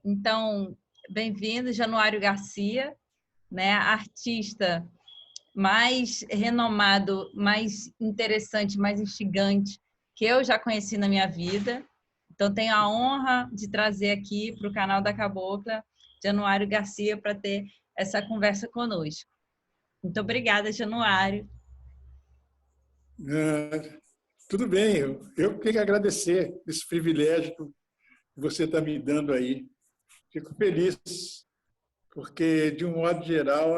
Então, bem-vindo, Januário Garcia, né? Artista mais renomado, mais interessante, mais instigante que eu já conheci na minha vida. Então, tenho a honra de trazer aqui para o canal da Cabocla, Januário Garcia, para ter essa conversa conosco. Muito obrigada, Januário. Tudo bem, eu tenho que agradecer esse privilégio que você está me dando aí. Fico feliz, porque, de um modo geral,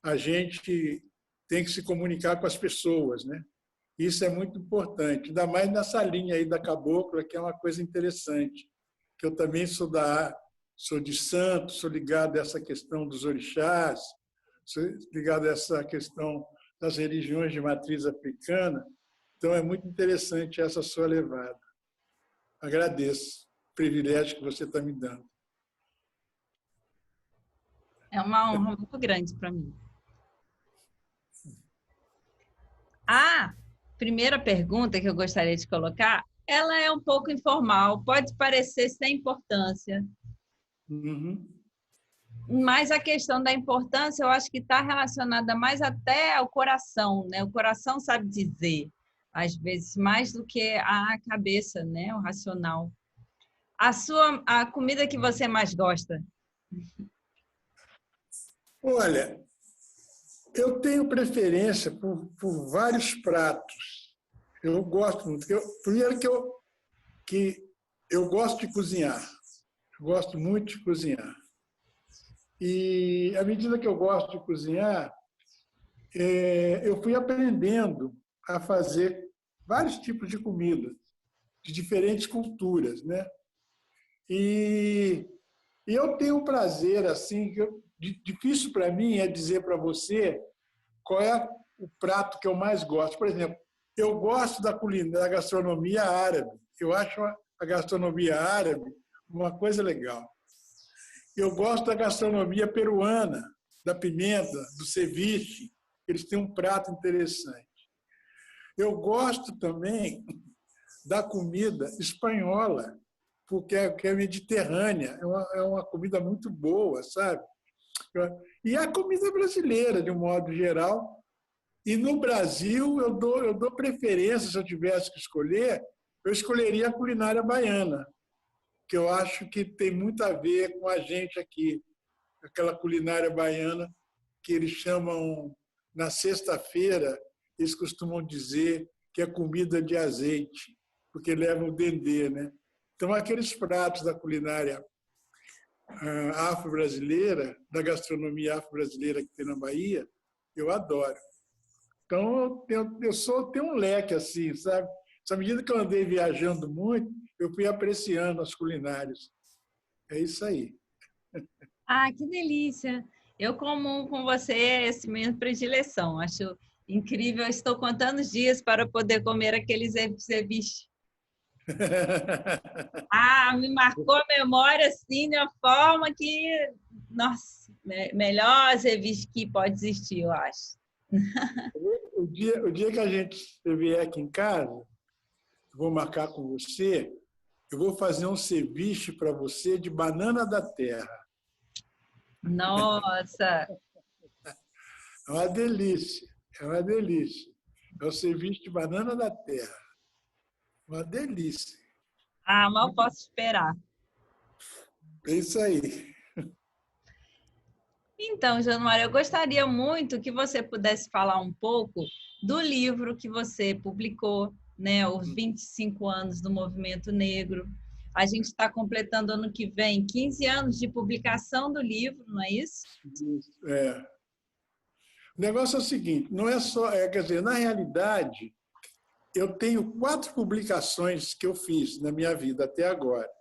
a gente tem que se comunicar com as pessoas, né? Isso é muito importante, ainda mais nessa linha aí da Cabocla, que é uma coisa interessante, que eu também sou de santo, sou ligado a essa questão dos orixás, sou ligado a essa questão das religiões de matriz africana. Então, é muito interessante essa sua levada. Agradeço o privilégio que você está me dando. É uma honra muito grande para mim. A primeira pergunta que eu gostaria de colocar, ela é um pouco informal, pode parecer sem importância, mas a questão da importância eu acho que está relacionada mais até ao coração, né? O coração sabe dizer, às vezes, mais do que a cabeça, né? O racional. A comida que você mais gosta? Olha, eu tenho preferência por vários pratos. Eu gosto muito. Primeiro que eu gosto de cozinhar. Eu gosto muito de cozinhar. E, à medida que eu gosto de cozinhar, eu fui aprendendo a fazer vários tipos de comida, de diferentes culturas, né? E eu tenho um prazer, assim, difícil para mim é dizer para você qual é o prato que eu mais gosto. Por exemplo, eu gosto da gastronomia árabe. Eu acho a gastronomia árabe uma coisa legal. Eu gosto da gastronomia peruana, da pimenta, do ceviche. Eles têm um prato interessante. Eu gosto também da comida espanhola, porque é mediterrânea, é uma comida muito boa, sabe? E a comida brasileira, de um modo geral. E no Brasil, eu dou preferência, se eu tivesse que escolher, eu escolheria a culinária baiana, que eu acho que tem muito a ver com a gente aqui, aquela culinária baiana que eles chamam, na sexta-feira, eles costumam dizer que é comida de azeite, porque leva o dendê, né? Então, aqueles pratos da culinária afro-brasileira, da gastronomia afro-brasileira que tem na Bahia, eu adoro. Então, tenho um leque assim, sabe? À medida que eu andei viajando muito, eu fui apreciando as culinárias. É isso aí. Ah, que delícia! Eu como com você esse mesmo predileção. Acho incrível. Estou contando os dias para poder comer aqueles ceviche. Ah, me marcou a memória assim de uma forma que, nossa, melhor ceviche que pode existir, eu acho. O dia que a gente vier aqui em casa, eu vou marcar com você, eu vou fazer um ceviche para você de banana da terra. Nossa! É uma delícia, é uma delícia. É o ceviche de banana da terra. Uma delícia. Ah, mal posso esperar. É isso aí. Então, Januário, eu gostaria muito que você pudesse falar um pouco do livro que você publicou, né, os 25 anos do Movimento Negro. A gente está completando ano que vem 15 anos de publicação do livro, não é isso? É. O negócio é o seguinte, não é só, quer dizer, na realidade, eu tenho 4 publicações que eu fiz na minha vida até agora.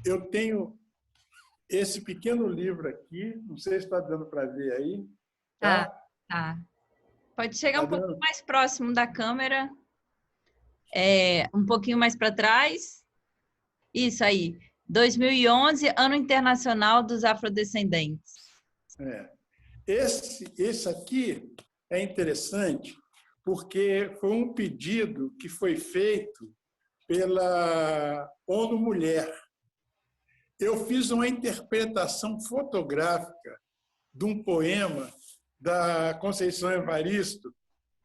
Eu tenho esse pequeno livro aqui, não sei se está dando para ver aí, Tá, tá? tá. Pode chegar Tá um pouquinho dando? mais próximo da câmera, um pouquinho mais para trás. Isso aí. 2011, Ano Internacional dos Afrodescendentes. É. Esse aqui é interessante porque foi um pedido que foi feito pela ONU Mulher. Eu fiz uma interpretação fotográfica de um poema da Conceição Evaristo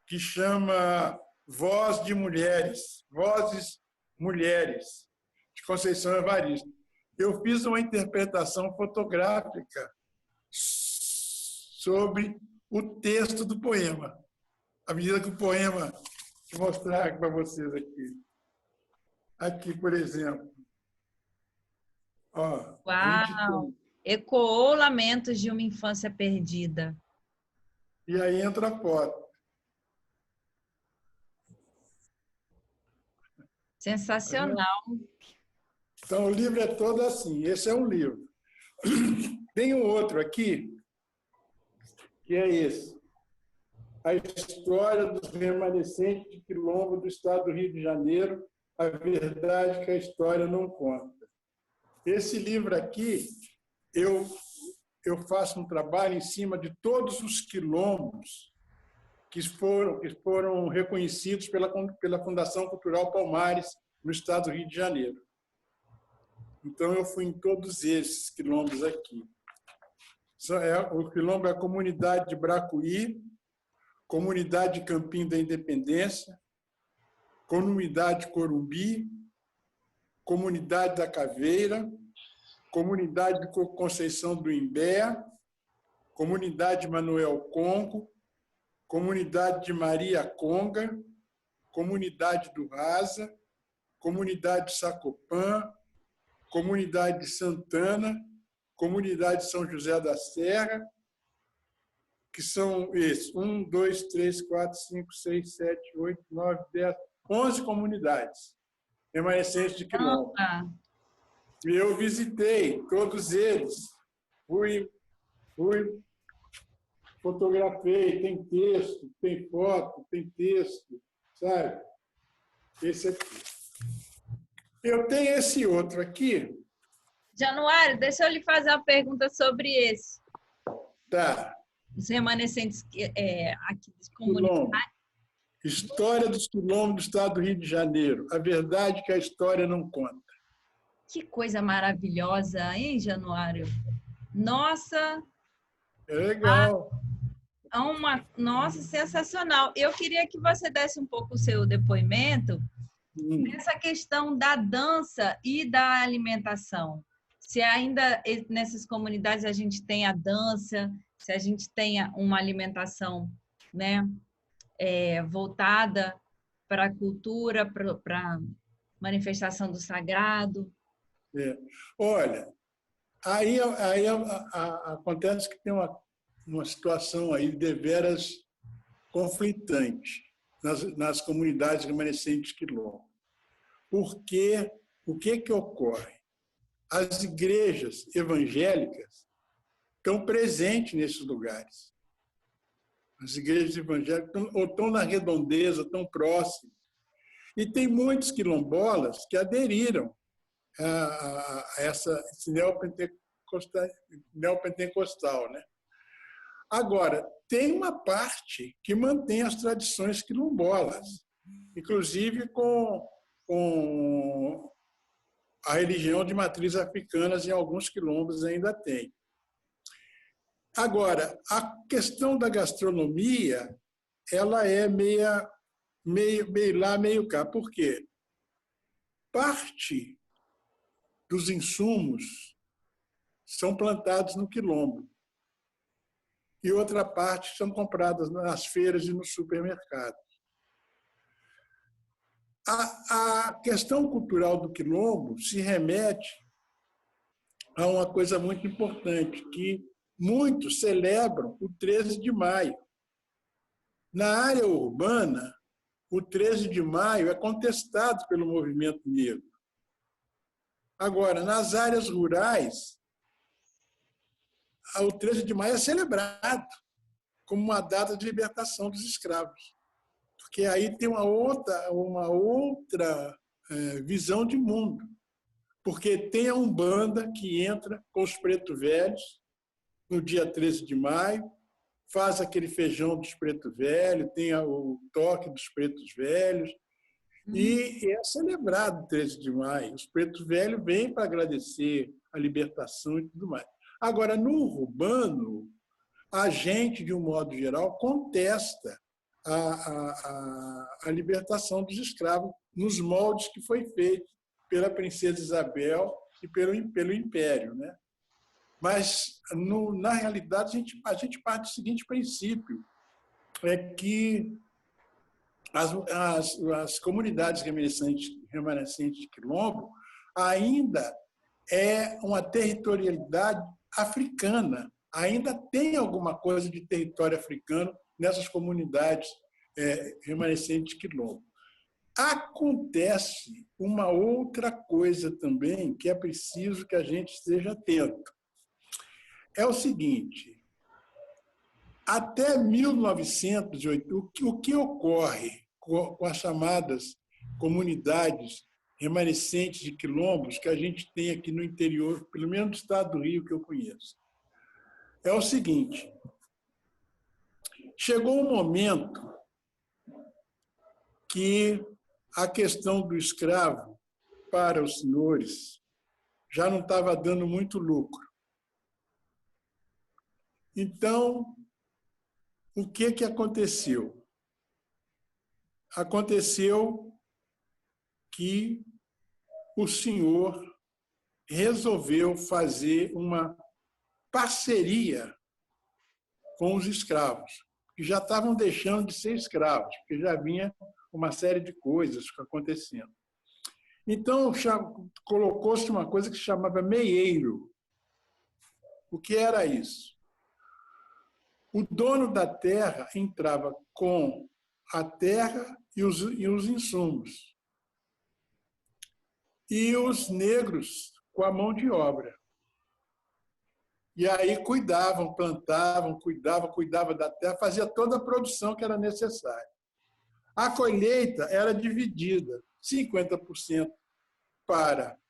que chama Voz de Mulheres, Vozes Mulheres, de Conceição Evaristo. Eu fiz uma interpretação fotográfica sobre o texto do poema, à medida que o poema... Vou mostrar para vocês aqui. Aqui, por exemplo. Ó, Uau! Ecoou lamentos de uma infância perdida. E aí entra a foto. Sensacional. Então, o livro é todo assim. Esse é um livro. Tem um outro aqui, que é esse. A história dos remanescentes de Quilombo do estado do Rio de Janeiro, a verdade que a história não conta. Esse livro aqui, eu faço um trabalho em cima de todos os quilombos que foram reconhecidos pela Fundação Cultural Palmares, no estado do Rio de Janeiro. Então, eu fui em todos esses quilombos aqui. O quilombo é a comunidade de Bracuí, comunidade de Campinho da Independência, comunidade Corumbi, comunidade da Caveira, comunidade de Conceição do Imbé, comunidade Manuel Congo, comunidade de Maria Conga, comunidade do Rasa, comunidade de Sacopã, comunidade de Santana, comunidade de São José da Serra, que são esses, 1, 2, 3, 4, 5, 6, 7, 8, 9, 10, 11 comunidades remanescentes de Quilombo. E eu visitei todos eles, fui, fotografei, tem texto, tem foto, tem texto, sabe? Esse aqui. Eu tenho esse outro aqui. Januário, deixa eu lhe fazer uma pergunta sobre esse. Tá. Os remanescentes aqui das comunidades. História dos quilombos do estado do Rio de Janeiro. A verdade que a história não conta. Que coisa maravilhosa, hein, Januário? Nossa! É legal. Nossa, sensacional. Eu queria que você desse um pouco o seu depoimento nessa questão da dança e da alimentação. Se ainda nessas comunidades a gente tem a dança, se a gente tem uma alimentação, né, voltada para a cultura, para a manifestação do sagrado. Olha, aí acontece que tem uma situação aí deveras conflitante nas comunidades remanescentes quilombo. Porque o que ocorre? As igrejas evangélicas estão presentes nesses lugares. As igrejas evangélicas estão na redondeza, estão próximas. E tem muitos quilombolas que aderiram a esse neopentecostal, né? Agora, tem uma parte que mantém as tradições quilombolas, inclusive com a religião de matriz africana, em alguns quilombos ainda tem. Agora, a questão da gastronomia, ela é meio lá, meio cá. Por quê? Parte dos insumos são plantados no quilombo e outra parte são compradas nas feiras e nos supermercados. A questão cultural do quilombo se remete a uma coisa muito importante, que muitos celebram o 13 de maio. Na área urbana, o 13 de maio é contestado pelo movimento negro. Agora, nas áreas rurais, o 13 de maio é celebrado como uma data de libertação dos escravos. Porque aí tem uma outra visão de mundo. Porque tem a Umbanda que entra com os pretos velhos no dia 13 de maio, faz aquele feijão dos pretos velhos, tem o toque dos pretos velhos, E é celebrado 13 de maio. Os pretos velhos vêm para agradecer a libertação e tudo mais. Agora, no urbano, a gente, de um modo geral, contesta a libertação dos escravos nos moldes que foi feito pela princesa Isabel e pelo Império, né? Mas, na realidade, a gente parte do seguinte princípio, é que as comunidades remanescentes de Quilombo ainda é uma territorialidade africana, ainda tem alguma coisa de território africano nessas comunidades remanescentes de Quilombo. Acontece uma outra coisa também que é preciso que a gente esteja atento. É o seguinte, até 1908, o que ocorre com as chamadas comunidades remanescentes de quilombos que a gente tem aqui no interior, pelo menos do estado do Rio que eu conheço, é o seguinte, chegou um momento que a questão do escravo para os senhores já não estava dando muito lucro. Então, o que aconteceu? Aconteceu que o senhor resolveu fazer uma parceria com os escravos, que já estavam deixando de ser escravos, porque já vinha uma série de coisas acontecendo. Então, colocou-se uma coisa que se chamava meieiro. O que era isso? O dono da terra entrava com a terra e os insumos. E os negros com a mão de obra. E aí cuidavam, plantavam, cuidavam da terra, fazia toda a produção que era necessária. A colheita era dividida, 50% para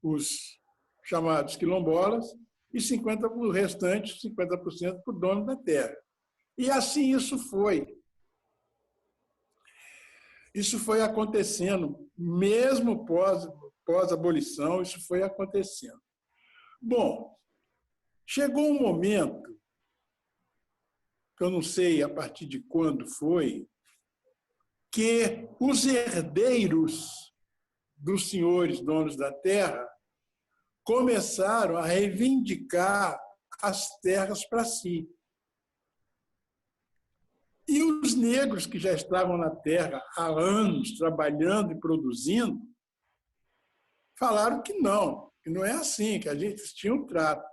os chamados quilombolas e 50% o restante, 50% para o dono da terra. E assim isso foi. Isso foi acontecendo, mesmo pós-abolição, isso foi acontecendo. Bom, chegou um momento, que eu não sei a partir de quando foi, que os herdeiros dos senhores donos da terra começaram a reivindicar as terras para si. E os negros que já estavam na terra há anos, trabalhando e produzindo, falaram que não é assim, que a gente tinha um trato.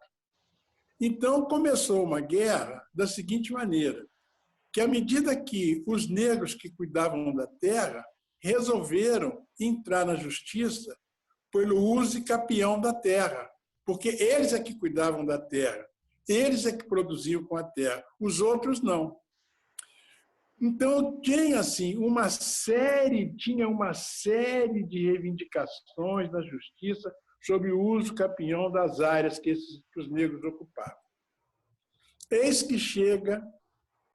Então, começou uma guerra da seguinte maneira, que à medida que os negros que cuidavam da terra resolveram entrar na justiça pelo uso e capião da terra, porque eles é que cuidavam da terra, eles é que produziam com a terra, os outros não. Então, tinha uma série de reivindicações na justiça sobre o uso capião das áreas que os negros ocupavam. Eis que chega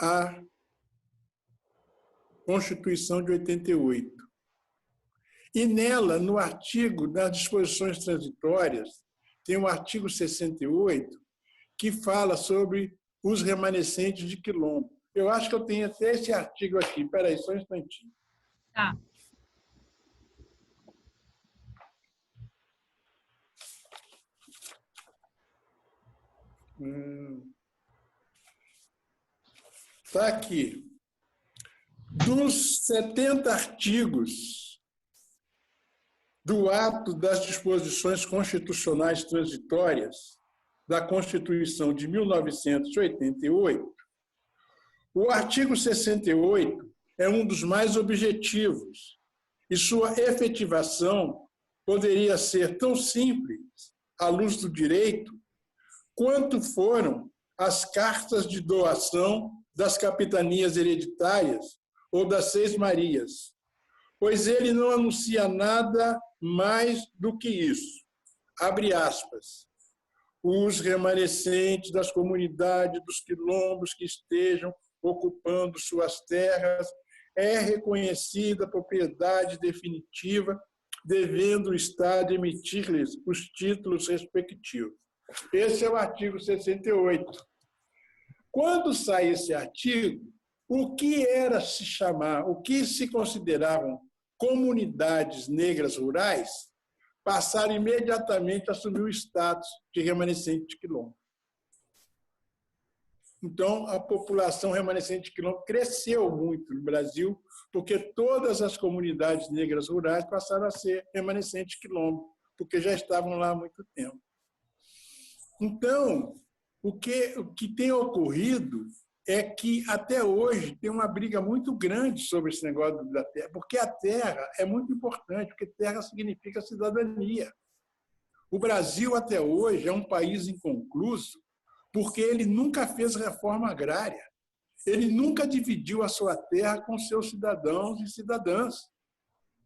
a Constituição de 88. E nela, no artigo das disposições transitórias, tem o artigo 68, que fala sobre os remanescentes de quilombo. Eu acho que eu tenho até esse artigo aqui. Espera aí, só um instantinho. Tá. Está aqui. Dos 70 artigos do ato das disposições constitucionais transitórias da Constituição de 1988, o artigo 68 é um dos mais objetivos e sua efetivação poderia ser tão simples, à luz do direito, quanto foram as cartas de doação das capitanias hereditárias ou das Seis Marias, pois ele não anuncia nada mais do que isso. Abre aspas. Os remanescentes das comunidades dos quilombos que estejam ocupando suas terras é reconhecida propriedade definitiva, devendo o Estado emitir-lhes os títulos respectivos. Esse é o artigo 68. Quando sai esse artigo, o que era se chamar, o que se consideravam comunidades negras rurais, passaram imediatamente a assumir o status de remanescente de quilombo. Então, a população remanescente de quilombo cresceu muito no Brasil, porque todas as comunidades negras rurais passaram a ser remanescentes de quilombo, porque já estavam lá há muito tempo. Então, o que tem ocorrido é que, até hoje, tem uma briga muito grande sobre esse negócio da terra, porque a terra é muito importante, porque terra significa cidadania. O Brasil, até hoje, é um país inconcluso, porque ele nunca fez reforma agrária. Ele nunca dividiu a sua terra com seus cidadãos e cidadãs.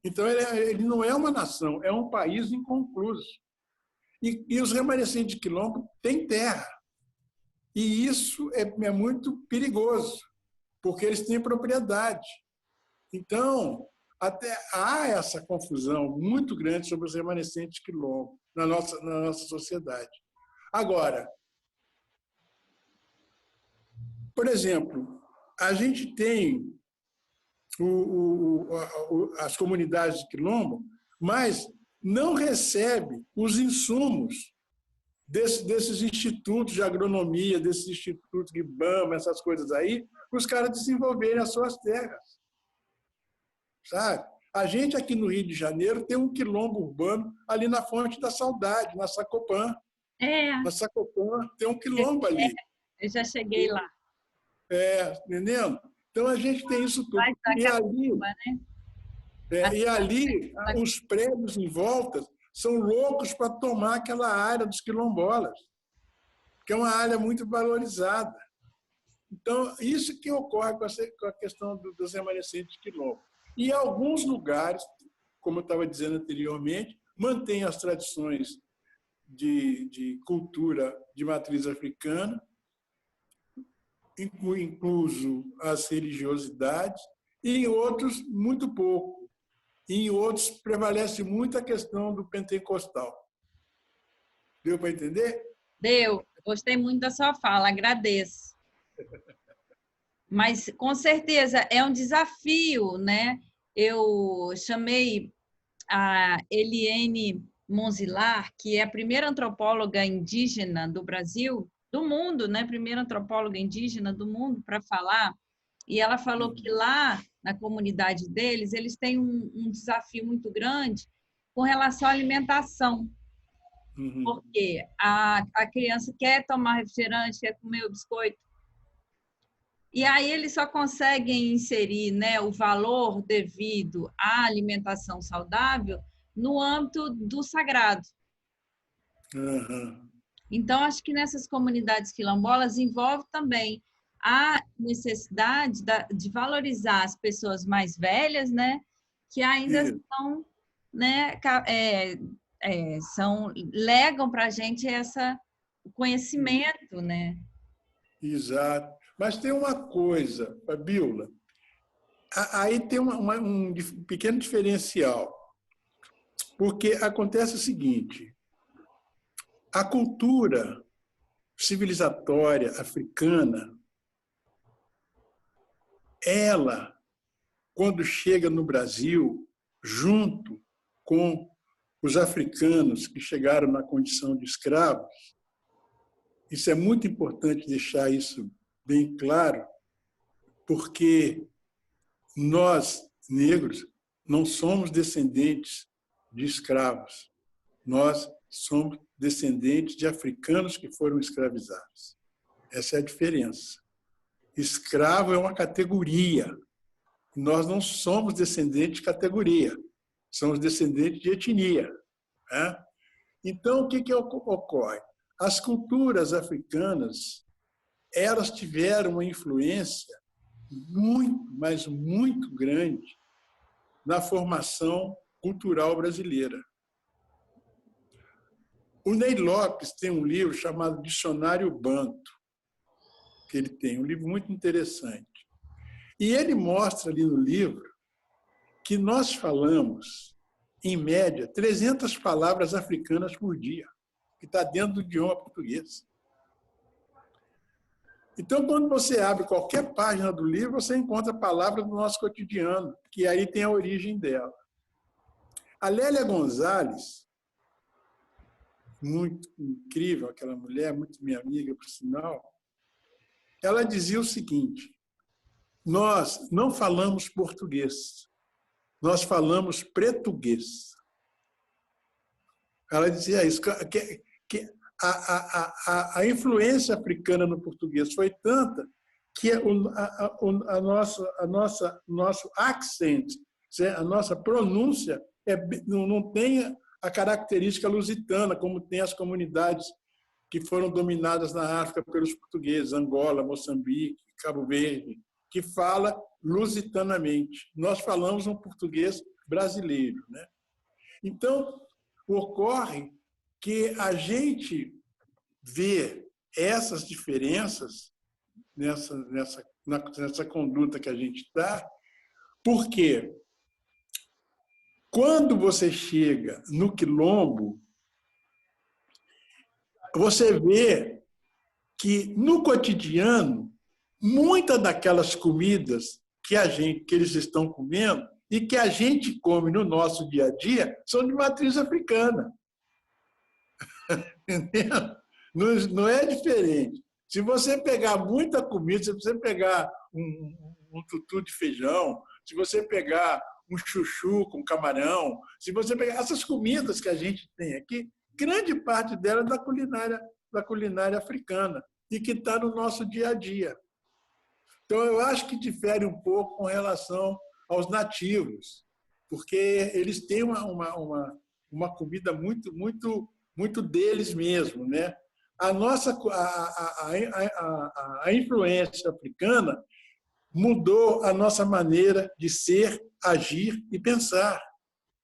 Então, ele não é uma nação, é um país inconcluso. E os remanescentes de quilombo têm terra. E isso é muito perigoso, porque eles têm propriedade. Então, até há essa confusão muito grande sobre os remanescentes de quilombo na nossa sociedade. Agora, por exemplo, a gente tem as comunidades de quilombo, mas não recebe os insumos desses institutos de agronomia, desses institutos de IBAMA, essas coisas aí, para os caras desenvolverem as suas terras. Sabe? A gente aqui no Rio de Janeiro tem um quilombo urbano ali na Fonte da Saudade, na Sacopã. Na Sacopã tem um quilombo ali. Eu já cheguei lá. Entendendo? Então, a gente tem isso tudo. E ali, os prédios em volta são loucos para tomar aquela área dos quilombolas, que é uma área muito valorizada. Então, isso que ocorre com a questão dos remanescentes de quilombo. E alguns lugares, como eu estava dizendo anteriormente, mantêm as tradições de cultura de matriz africana, incluso as religiosidades, e em outros, muito pouco. E em outros, prevalece muito a questão do pentecostal. Deu para entender? Deu. Gostei muito da sua fala, agradeço. Mas, com certeza, é um desafio, né? Eu chamei a Eliane Monzilar, que é a primeira antropóloga indígena do Brasil, do mundo, né? Primeira antropóloga indígena do mundo para falar, e ela falou que lá na comunidade deles, eles têm um desafio muito grande com relação à alimentação, porque a criança quer tomar refrigerante, quer comer o biscoito, e aí eles só conseguem inserir, né, o valor devido à alimentação saudável no âmbito do sagrado. Então, acho que nessas comunidades quilombolas envolve também a necessidade de valorizar as pessoas mais velhas, né, que ainda são, né, legam para a gente o conhecimento, né? Exato. Mas tem uma coisa, Fabíola, aí tem um pequeno diferencial, porque acontece o seguinte: a cultura civilizatória africana, ela, quando chega no Brasil, junto com os africanos que chegaram na condição de escravos, isso é muito importante deixar isso bem claro, porque nós, negros, não somos descendentes de escravos. Nós somos descendentes de africanos que foram escravizados. Essa é a diferença. Escravo é uma categoria. Nós não somos descendentes de categoria. Somos descendentes de etnia. Né? Então, o que ocorre? As culturas africanas, elas tiveram uma influência muito, mas muito grande na formação cultural brasileira. O Ney Lopes tem um livro chamado Dicionário Banto, que ele tem, um livro muito interessante. E ele mostra ali no livro que nós falamos, em média, 300 palavras africanas por dia, que está dentro do idioma português. Então, quando você abre qualquer página do livro, você encontra palavras do nosso cotidiano, que aí tem a origem dela. A Lélia Gonzalez, muito incrível, aquela mulher, muito minha amiga, por sinal, ela dizia o seguinte: nós não falamos português, nós falamos pretuguês. Ela dizia isso, que a influência africana no português foi tanta que nosso accent, a nossa pronúncia, não tem a característica lusitana, como tem as comunidades que foram dominadas na África pelos portugueses, Angola, Moçambique, Cabo Verde, que fala lusitanamente. Nós falamos um português brasileiro, né? Então, ocorre que a gente vê essas diferenças nessa conduta que a gente está, porque quando você chega no Quilombo, você vê que, no cotidiano, muitas daquelas comidas que eles estão comendo e que a gente come no nosso dia a dia são de matriz africana. Entendeu? Não é diferente. Se você pegar muita comida, se você pegar um tutu de feijão, se você pegar um chuchu com camarão, se você pegar essas comidas que a gente tem aqui, grande parte dela é da culinária africana e que está no nosso dia a dia. Então, eu acho que difere um pouco com relação aos nativos, porque eles têm uma comida muito deles mesmo, né? A influência africana mudou a nossa maneira de ser, agir e pensar.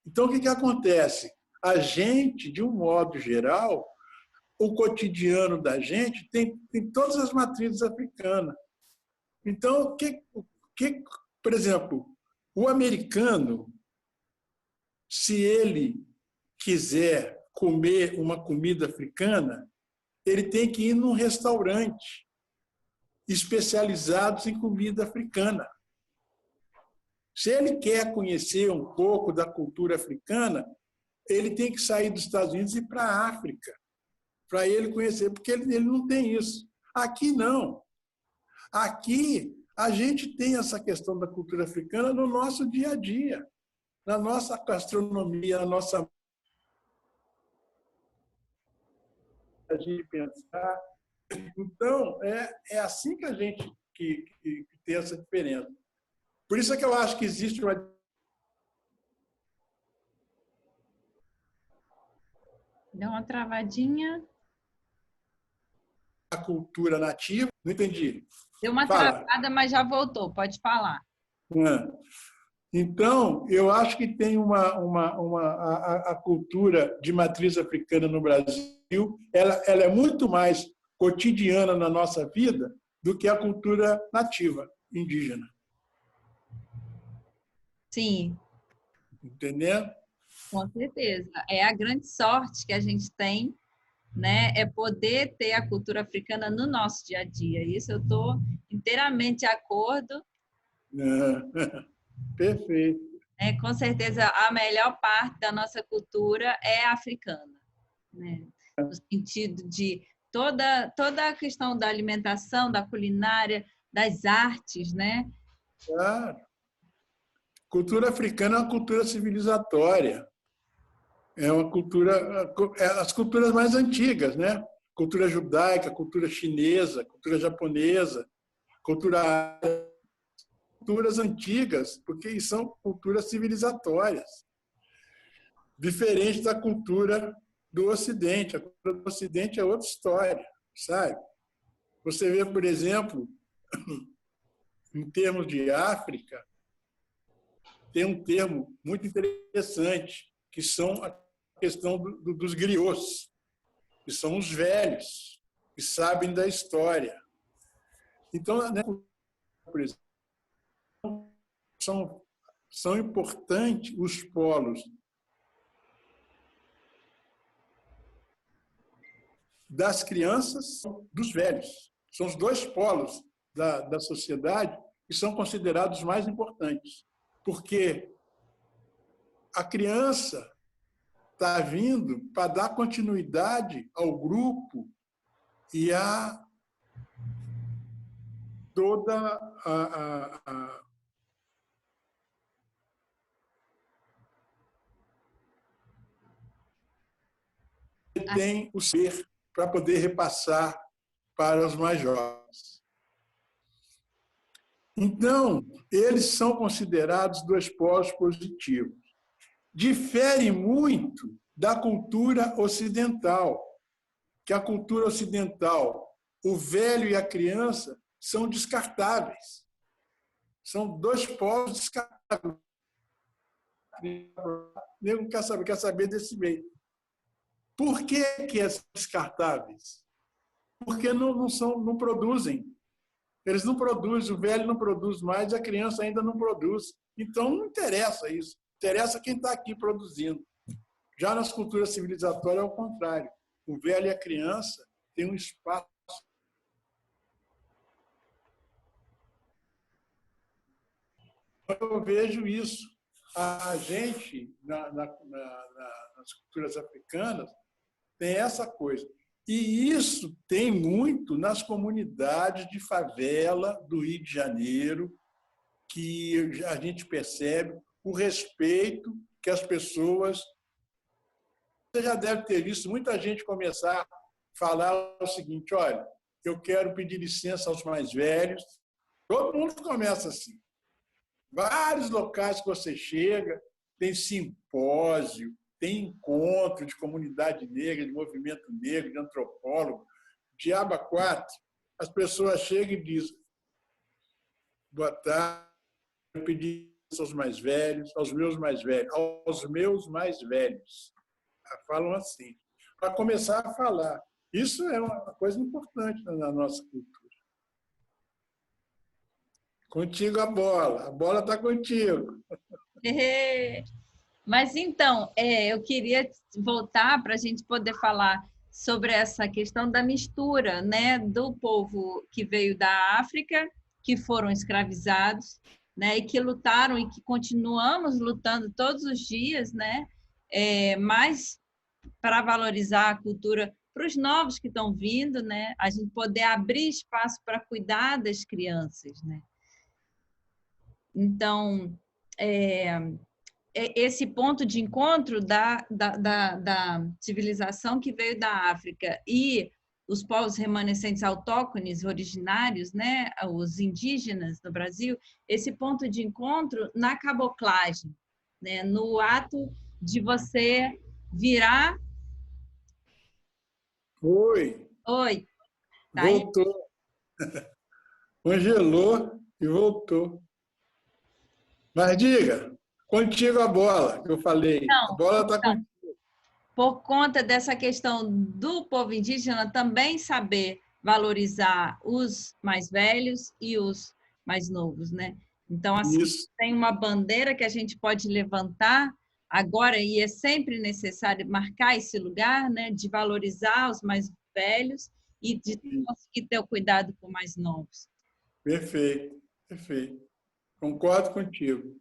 Então, o que acontece? A gente, de um modo geral, o cotidiano da gente tem todas as matrizes africanas. Então, por exemplo, o americano, se ele quiser comer uma comida africana, ele tem que ir num restaurante especializado em comida africana. Se ele quer conhecer um pouco da cultura africana, ele tem que sair dos Estados Unidos e ir para a África, para ele conhecer, porque ele não tem isso. Aqui, não. Aqui, a gente tem essa questão da cultura africana no nosso dia a dia, na nossa gastronomia, na nossa de pensar. Então, é assim que a gente que tem essa diferença. Por isso é que eu acho que existe uma... Deu uma travadinha. A cultura nativa. Não entendi. Deu uma travada, mas já voltou. Pode falar. Então, eu acho que tem a cultura de matriz africana no Brasil, ela é muito mais cotidiana na nossa vida do que a cultura nativa, indígena. Sim. Entendendo? Com certeza. É a grande sorte que a gente tem, né? É poder ter a cultura africana no nosso dia a dia. Isso eu estou inteiramente de acordo. Perfeito. Com certeza, a melhor parte da nossa cultura é africana, né? No sentido de toda a questão da alimentação, da culinária, das artes, né? Claro. Cultura africana é uma cultura civilizatória. É uma cultura, as culturas mais antigas, né? Cultura judaica, cultura chinesa, cultura japonesa, culturas antigas, porque são culturas civilizatórias, diferente da cultura do Ocidente. A cultura do Ocidente é outra história, sabe? Você vê, por exemplo, em termos de África, tem um termo muito interessante, que são a questão dos griots, que são os velhos, que sabem da história. Então, né, por exemplo, são importantes os polos das crianças, dos velhos. São os dois polos da sociedade que são considerados mais importantes, porque a criança está vindo para dar continuidade ao grupo e a toda tem o ser para poder repassar para os mais jovens. Então, eles são considerados dois polos positivos. Difere muito da cultura ocidental, que a cultura ocidental, o velho e a criança, são descartáveis. São dois polos descartáveis. Ninguém quer saber desse meio. Por que são descartáveis? Porque não produzem. Eles não produzem, o velho não produz mais, a criança ainda não produz. Então, não interessa isso. Interessa quem está aqui produzindo. Já nas culturas civilizatórias, é o contrário. O velho e a criança têm um espaço. Eu vejo isso. A gente, nas culturas africanas, tem essa coisa. E isso tem muito nas comunidades de favela do Rio de Janeiro, que a gente percebe o respeito que as pessoas... Você já deve ter visto muita gente começar a falar o seguinte: olha, eu quero pedir licença aos mais velhos. Todo mundo começa assim. Vários locais que você chega, tem simpósio, tem encontro de comunidade negra, de movimento negro, de antropólogo, diabo a quatro. As pessoas chegam e dizem: boa tarde, eu pedi aos mais velhos, aos meus mais velhos. Falam assim, para começar a falar. Isso é uma coisa importante na nossa cultura. Contigo a bola está contigo. Mas então, eu queria voltar para a gente poder falar sobre essa questão da mistura, né, do povo que veio da África, que foram escravizados, né, e que lutaram e que continuamos lutando todos os dias, né, mas para valorizar a cultura para os novos que estão vindo, né, a gente poder abrir espaço para cuidar das crianças, né. Então, esse ponto de encontro da civilização que veio da África e os povos remanescentes autóctones originários, né, os indígenas no Brasil, esse ponto de encontro na caboclagem, né, no ato de você virar... Oi. Oi. Tá voltou. Congelou e voltou. Mas diga, contigo a bola, que eu falei. Não, a bola está contigo. Por conta dessa questão do povo indígena também saber valorizar os mais velhos e os mais novos, né? Então, assim, tem uma bandeira que a gente pode levantar agora, e é sempre necessário marcar esse lugar, né? De valorizar os mais velhos e de conseguir ter o cuidado com os mais novos. Perfeito, perfeito. Concordo contigo.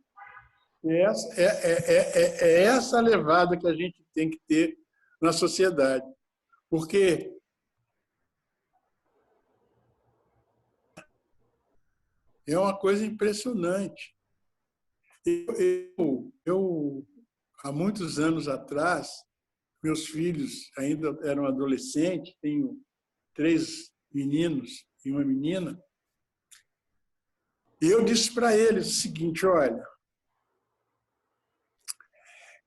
É essa levada que a gente tem que ter na sociedade. Porque é uma coisa impressionante. Eu há muitos anos atrás, meus filhos ainda eram adolescentes, tenho 3 meninos e uma menina, e eu disse para eles o seguinte: olha,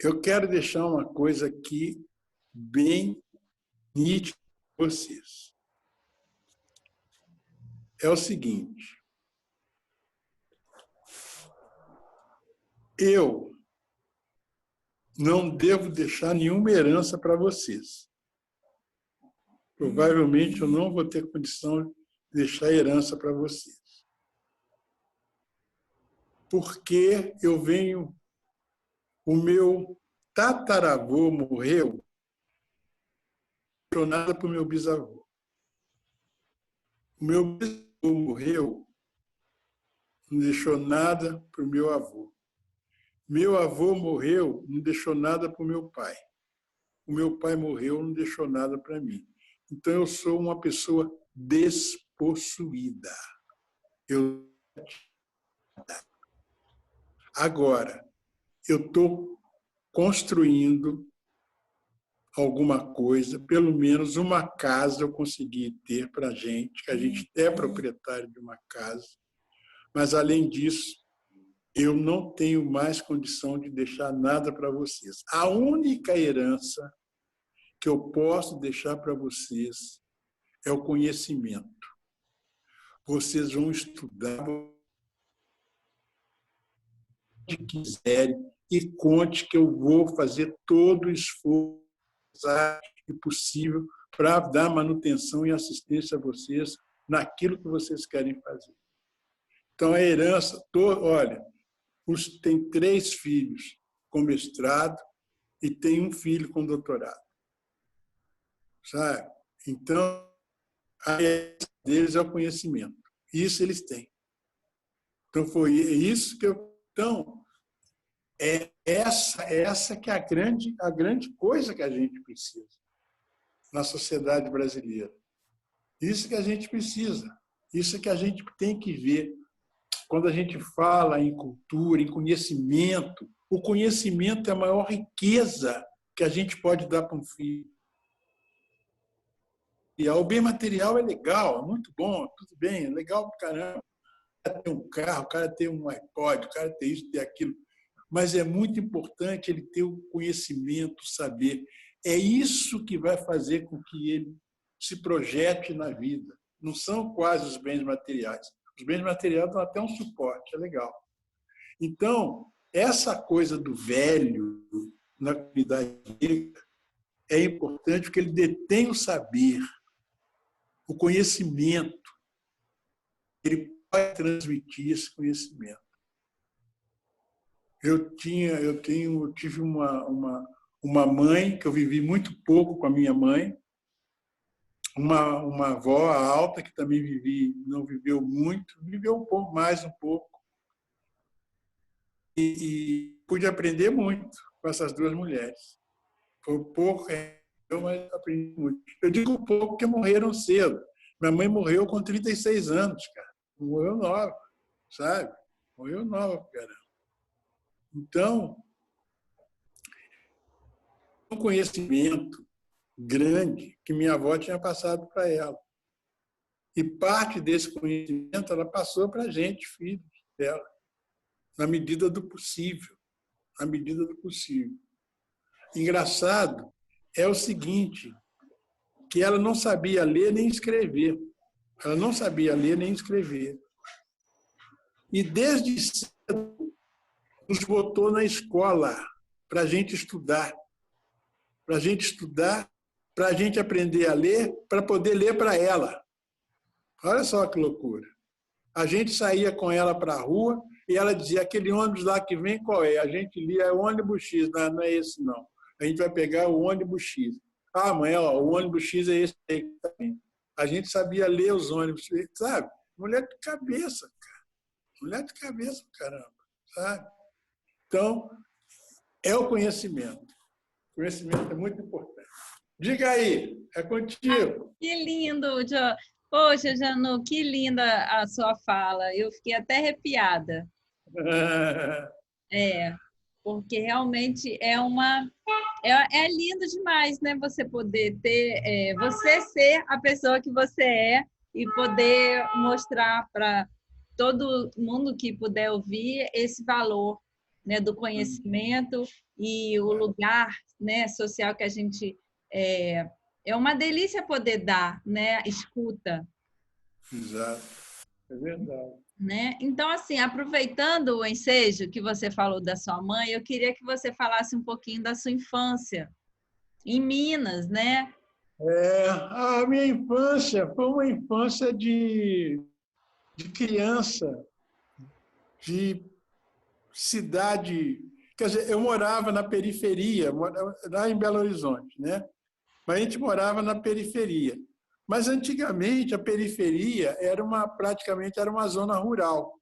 eu quero deixar uma coisa aqui bem nítida para vocês. É o seguinte: eu não devo deixar nenhuma herança para vocês. Provavelmente eu não vou ter condição de deixar herança para vocês. porque o meu tataravô morreu, não deixou nada para o meu bisavô. O meu bisavô morreu, não deixou nada para o meu avô. Meu avô morreu, não deixou nada para o meu pai. O meu pai morreu, não deixou nada para mim. Então, eu sou uma pessoa despossuída. Agora, eu estou construindo alguma coisa, pelo menos uma casa eu consegui ter para a gente, que a gente é proprietário de uma casa, mas, além disso, eu não tenho mais condição de deixar nada para vocês. A única herança que eu posso deixar para vocês é o conhecimento. Vocês vão estudar o que quiserem e conte que eu vou fazer todo o esforço possível para dar manutenção e assistência a vocês naquilo que vocês querem fazer. Então, a herança, olha, tem 3 filhos com mestrado e tem um filho com doutorado. Sabe? Então, a herança deles é o conhecimento. Isso eles têm. Então, foi isso que eu... Então, essa que é a grande coisa que a gente precisa na sociedade brasileira. Isso que a gente precisa. Isso que a gente tem que ver. Quando a gente fala em cultura, em conhecimento, o conhecimento é a maior riqueza que a gente pode dar para um filho. E o bem material é legal, é muito bom, tudo bem, é legal para caramba. O cara tem um carro, o cara tem um iPod, o cara tem isso, tem aquilo. Mas é muito importante ele ter o conhecimento, o saber. É isso que vai fazer com que ele se projete na vida. Não são quase os bens materiais. Os bens materiais dão até um suporte, é legal. Então, essa coisa do velho na comunidade negra é importante porque ele detém o saber, o conhecimento. Ele pode transmitir esse conhecimento. Eu tive uma mãe, que eu vivi muito pouco com a minha mãe, uma avó alta, que também não viveu muito, viveu um pouco, mais um pouco. E pude aprender muito com essas 2 mulheres. Foi pouco, mas aprendi muito. Eu digo pouco porque morreram cedo. Minha mãe morreu com 36 anos, cara. Morreu nova, sabe? Morreu nova, caramba. Então, um conhecimento grande que minha avó tinha passado para ela. E parte desse conhecimento ela passou para a gente, filhos dela, na medida do possível. Na medida do possível. Engraçado é o seguinte, que ela não sabia ler nem escrever. Ela não sabia ler nem escrever. E desde cedo nos botou na escola para a gente estudar. Para a gente estudar, para a gente aprender a ler, para poder ler para ela. Olha só que loucura. A gente saía com ela para a rua e ela dizia, aquele ônibus lá que vem, qual é? A gente lia, é o ônibus X. Não, não é esse, não. A gente vai pegar o ônibus X. Ah, mãe, ó, o ônibus X é esse aí também. A gente sabia ler os ônibus, sabe? Mulher de cabeça, cara. Mulher de cabeça, caramba. Sabe? Então, é o conhecimento. O conhecimento é muito importante. Diga aí, é contigo. Que lindo, John. Poxa, Janu, que linda a sua fala. Eu fiquei até arrepiada. Porque realmente é lindo demais, né? Você poder ter, você ser a pessoa que você é e poder mostrar para todo mundo que puder ouvir esse valor, né, do conhecimento e o lugar, né, social que a gente é uma delícia poder dar, né? Escuta. Exato, é verdade. Né? Então, assim, aproveitando o ensejo que você falou da sua mãe, eu queria que você falasse um pouquinho da sua infância em Minas, né? A minha infância foi uma infância de criança, de cidade... Quer dizer, eu morava na periferia, lá em Belo Horizonte, né? Mas a gente morava na periferia. Mas, antigamente, a periferia praticamente era uma zona rural.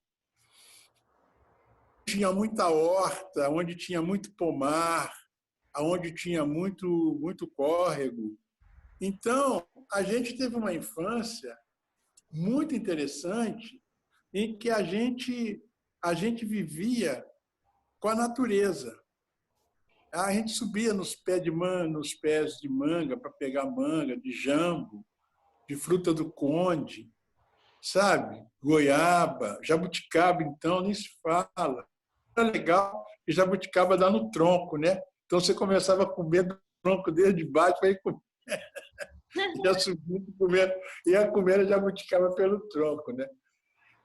Tinha muita horta, onde tinha muito pomar, onde tinha muito córrego. Então, a gente teve uma infância muito interessante em que a gente vivia com a natureza. A gente subia nos pés de manga para pegar manga, de jambo, de fruta do conde, sabe? Goiaba, jabuticaba, então, nem se fala. Era legal que jabuticaba dá no tronco, né? Então você começava a comer do tronco desde baixo, aí ia subindo, ia comer a jabuticaba pelo tronco, né?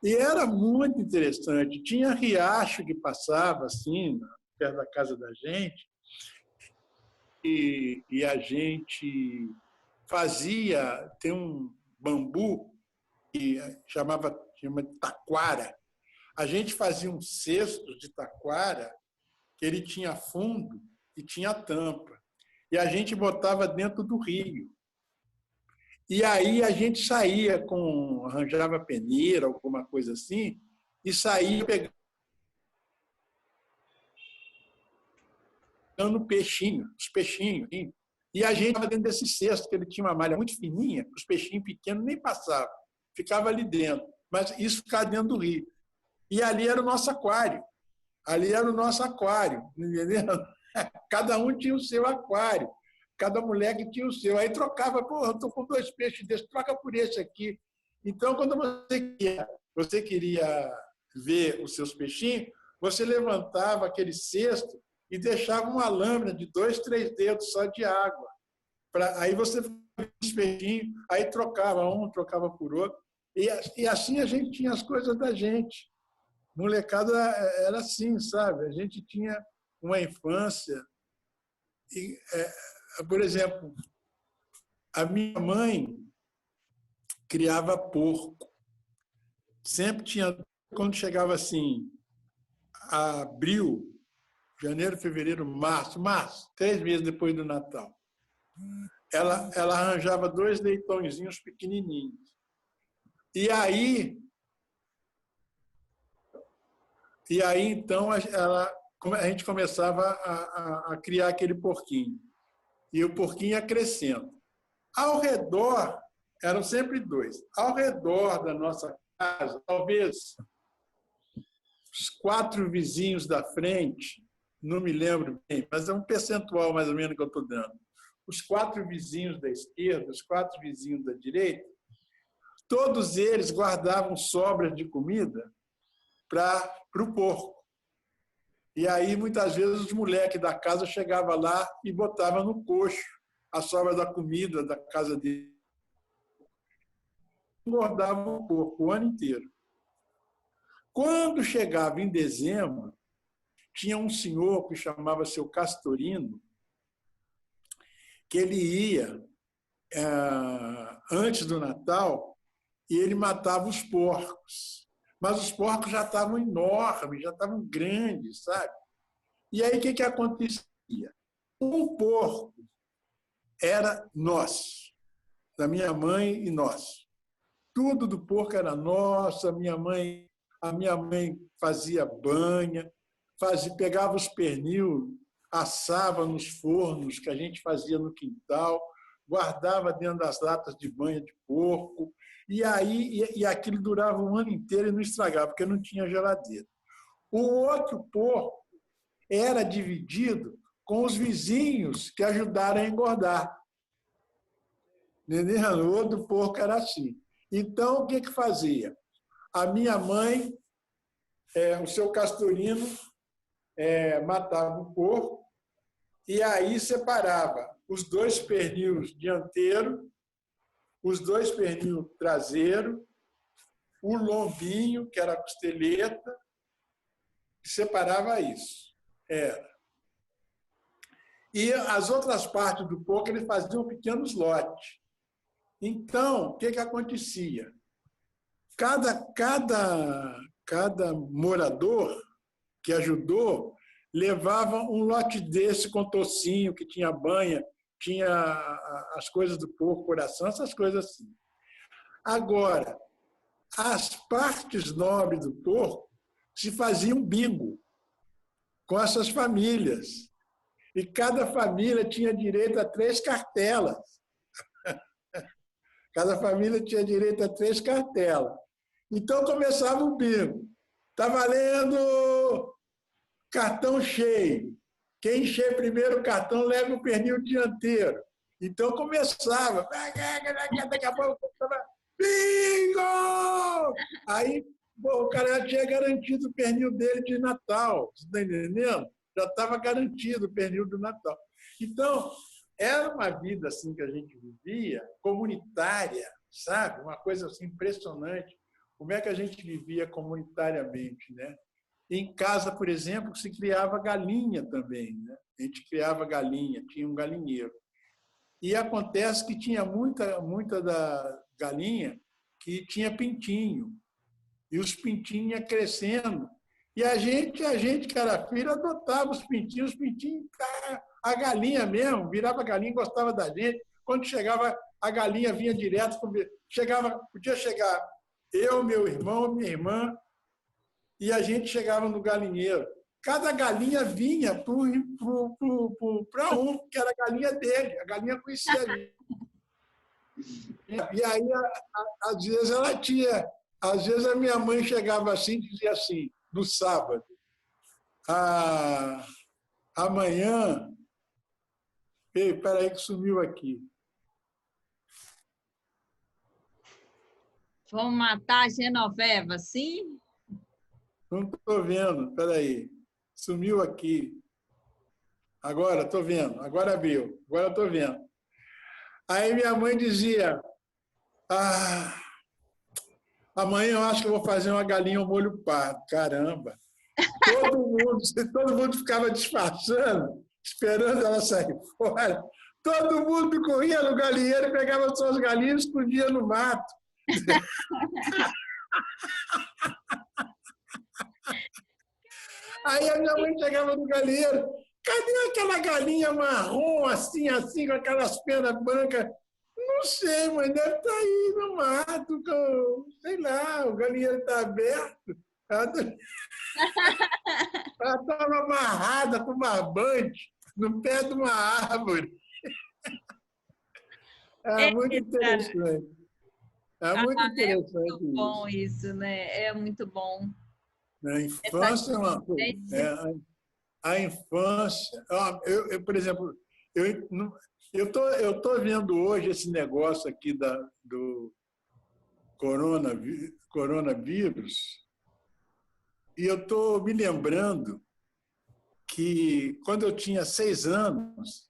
E era muito interessante. Tinha riacho que passava assim, perto da casa da gente, e a gente tem um bambu que chama taquara. A gente fazia um cesto de taquara que ele tinha fundo e tinha tampa. E a gente botava dentro do rio. E aí a gente arranjava peneira, alguma coisa assim, e saía pegando peixinho, os peixinhos. E a gente estava dentro desse cesto, que ele tinha uma malha muito fininha, os peixinhos pequenos nem passavam, ficava ali dentro. Mas isso ficava dentro do rio. E ali era o nosso aquário. Ali era o nosso aquário, entendeu? Cada um tinha o seu aquário. Cada moleque tinha o seu. Aí trocava, pô, eu estou com 2 peixes desses, troca por esse aqui. Então, quando você queria ver os seus peixinhos, você levantava aquele cesto e deixava uma lâmina de 2, 3 dedos só de água. Aí você via os peixinhos, aí trocava por outro. E assim a gente tinha as coisas da gente. Molecada era assim, sabe? A gente tinha uma infância. E, por exemplo, a minha mãe criava porco. Sempre tinha, quando chegava assim, abril, janeiro, fevereiro, março, 3 meses depois do Natal, ela arranjava 2 leitõezinhos pequenininhos. E aí então, a gente começava a criar aquele porquinho. E o porquinho ia crescendo. Ao redor, eram sempre 2. Ao redor da nossa casa, talvez os 4 vizinhos da frente, não me lembro bem, mas é um percentual mais ou menos que eu estou dando. Os 4 vizinhos da esquerda, os 4 vizinhos da direita, todos eles guardavam sobras de comida para o porco. E aí, muitas vezes, os moleques da casa chegavam lá e botavam no coxo a sobra da comida da casa dele. Engordavam o porco o ano inteiro. Quando chegava em dezembro, tinha um senhor que chamava seu Castorino, que ele ia, antes do Natal, e ele matava os porcos. Mas os porcos já estavam enormes, já estavam grandes, sabe? E aí, o que acontecia? Um porco era nosso, da minha mãe e nosso. Tudo do porco era nosso, a minha mãe fazia banha, pegava os pernil, assava nos fornos que a gente fazia no quintal, guardava dentro das latas de banha de porco, e aquilo durava um ano inteiro e não estragava, porque não tinha geladeira. O outro porco era dividido com os vizinhos que ajudaram a engordar. Entendeu? O outro porco era assim. Então, o que fazia? A minha mãe, o seu Castorino, matava o porco e aí separava os 2 pernios dianteiros, os 2 pernios traseiros, o lombinho, que era a costeleta, e separava isso. E as outras partes do porco, eles faziam pequenos lotes. Então, o que acontecia? Cada morador que ajudou, levava um lote desse com tocinho, que tinha banha, tinha as coisas do porco, coração, essas coisas assim. Agora, as partes nobres do porco se faziam bingo com essas famílias. E cada família tinha direito a 3 cartelas. Cada família tinha direito a 3 cartelas. Então começava o bingo. Está valendo cartão cheio. Quem encher primeiro o cartão leva o pernil dianteiro. Então começava. Daqui a pouco bingo! Aí o cara já tinha garantido o pernil dele de Natal. Você está entendendo? Já estava garantido o pernil do Natal. Então, era uma vida assim que a gente vivia, comunitária, sabe? Uma coisa assim impressionante. Como é que a gente vivia comunitariamente, né? Em casa, por exemplo, se criava galinha também, né? A gente criava galinha, tinha um galinheiro. E acontece que tinha muita da galinha que tinha pintinho. E os pintinhos iam crescendo. E a gente que era filho, adotava os pintinhos. A galinha mesmo, virava galinha, gostava da gente. Quando chegava, a galinha vinha direto. Podia chegar eu, meu irmão, minha irmã, e a gente chegava no galinheiro. Cada galinha vinha para um, que era a galinha dele. A galinha conhecia a gente. E aí, às vezes, ela tinha... Às vezes, a minha mãe chegava assim e dizia assim, no sábado, amanhã... Ei, espera aí que sumiu aqui. Vamos matar a Genoveva, sim? Não estou vendo, espera aí. Sumiu aqui. Agora, estou vendo. Agora abriu. Agora estou vendo. Aí minha mãe dizia, amanhã eu acho que eu vou fazer uma galinha ao molho pardo. Caramba! Todo mundo ficava disfarçando, esperando ela sair fora. Todo mundo corria no galinheiro, pegava suas galinhas e escondia no mato. Aí a minha mãe chegava no galinheiro, cadê aquela galinha marrom, assim, com aquelas penas brancas? Não sei, mãe, deve estar aí no mato, sei lá, o galinheiro está aberto. Ela estava amarrada com barbante no pé de uma árvore. É muito interessante. É muito interessante. É muito bom isso, né? É muito bom. A infância é uma coisa. A infância... por exemplo, eu tô vendo hoje esse negócio aqui do coronavírus e eu estou me lembrando que, quando eu tinha 6 anos,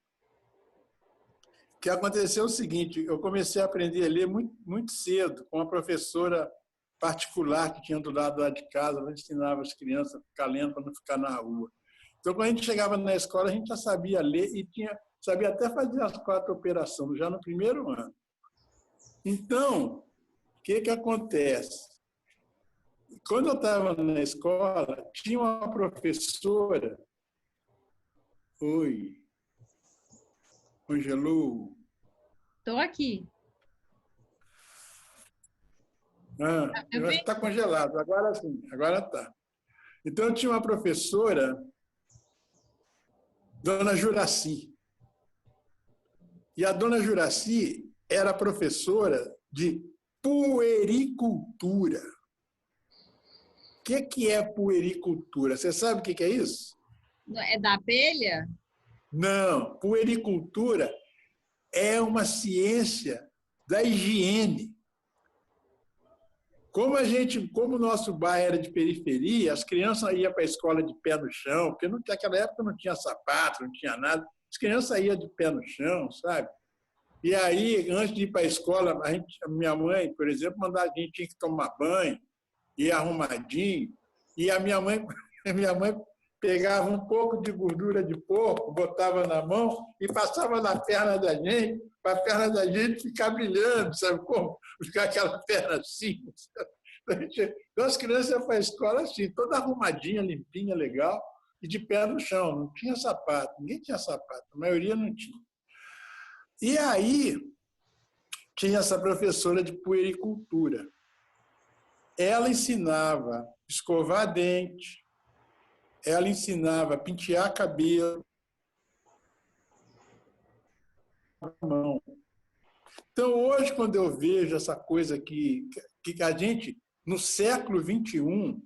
que aconteceu o seguinte, eu comecei a aprender a ler muito, muito cedo, com uma professora particular que tinha do lado lá de casa, ela ensinava as crianças a ficar lendo para não ficar na rua. Então, quando a gente chegava na escola, a gente já sabia ler e sabia até fazer as 4 operações, já no primeiro ano. Então, o que acontece? Quando eu estava na escola, tinha uma professora... Oi. Congelou? Estou aqui. Está congelado. Agora sim, agora está. Então, eu tinha uma professora, Dona Juraci. E a Dona Juraci era professora de puericultura. O que é puericultura? Você sabe o que é isso? É da abelha? Não, puericultura é uma ciência da higiene. Como o nosso bairro era de periferia, as crianças iam para a escola de pé no chão, porque naquela época não tinha sapato, não tinha nada. As crianças iam de pé no chão, sabe? E aí, antes de ir para a escola, a minha mãe, por exemplo, mandava a gente tinha que tomar banho, ir arrumadinho. E a minha mãe pegava um pouco de gordura de porco, botava na mão e passava na perna da gente, para a perna da gente ficar brilhando, sabe como? Ficar aquela perna assim. Então, as crianças iam para a escola assim, toda arrumadinha, limpinha, legal, e de pé no chão. Não tinha sapato, ninguém tinha sapato, a maioria não tinha. E aí, tinha essa professora de puericultura. Ela ensinava a escovar dente, ela ensinava a pentear cabelo, mão. Então, hoje, quando eu vejo essa coisa que a gente, no século XXI,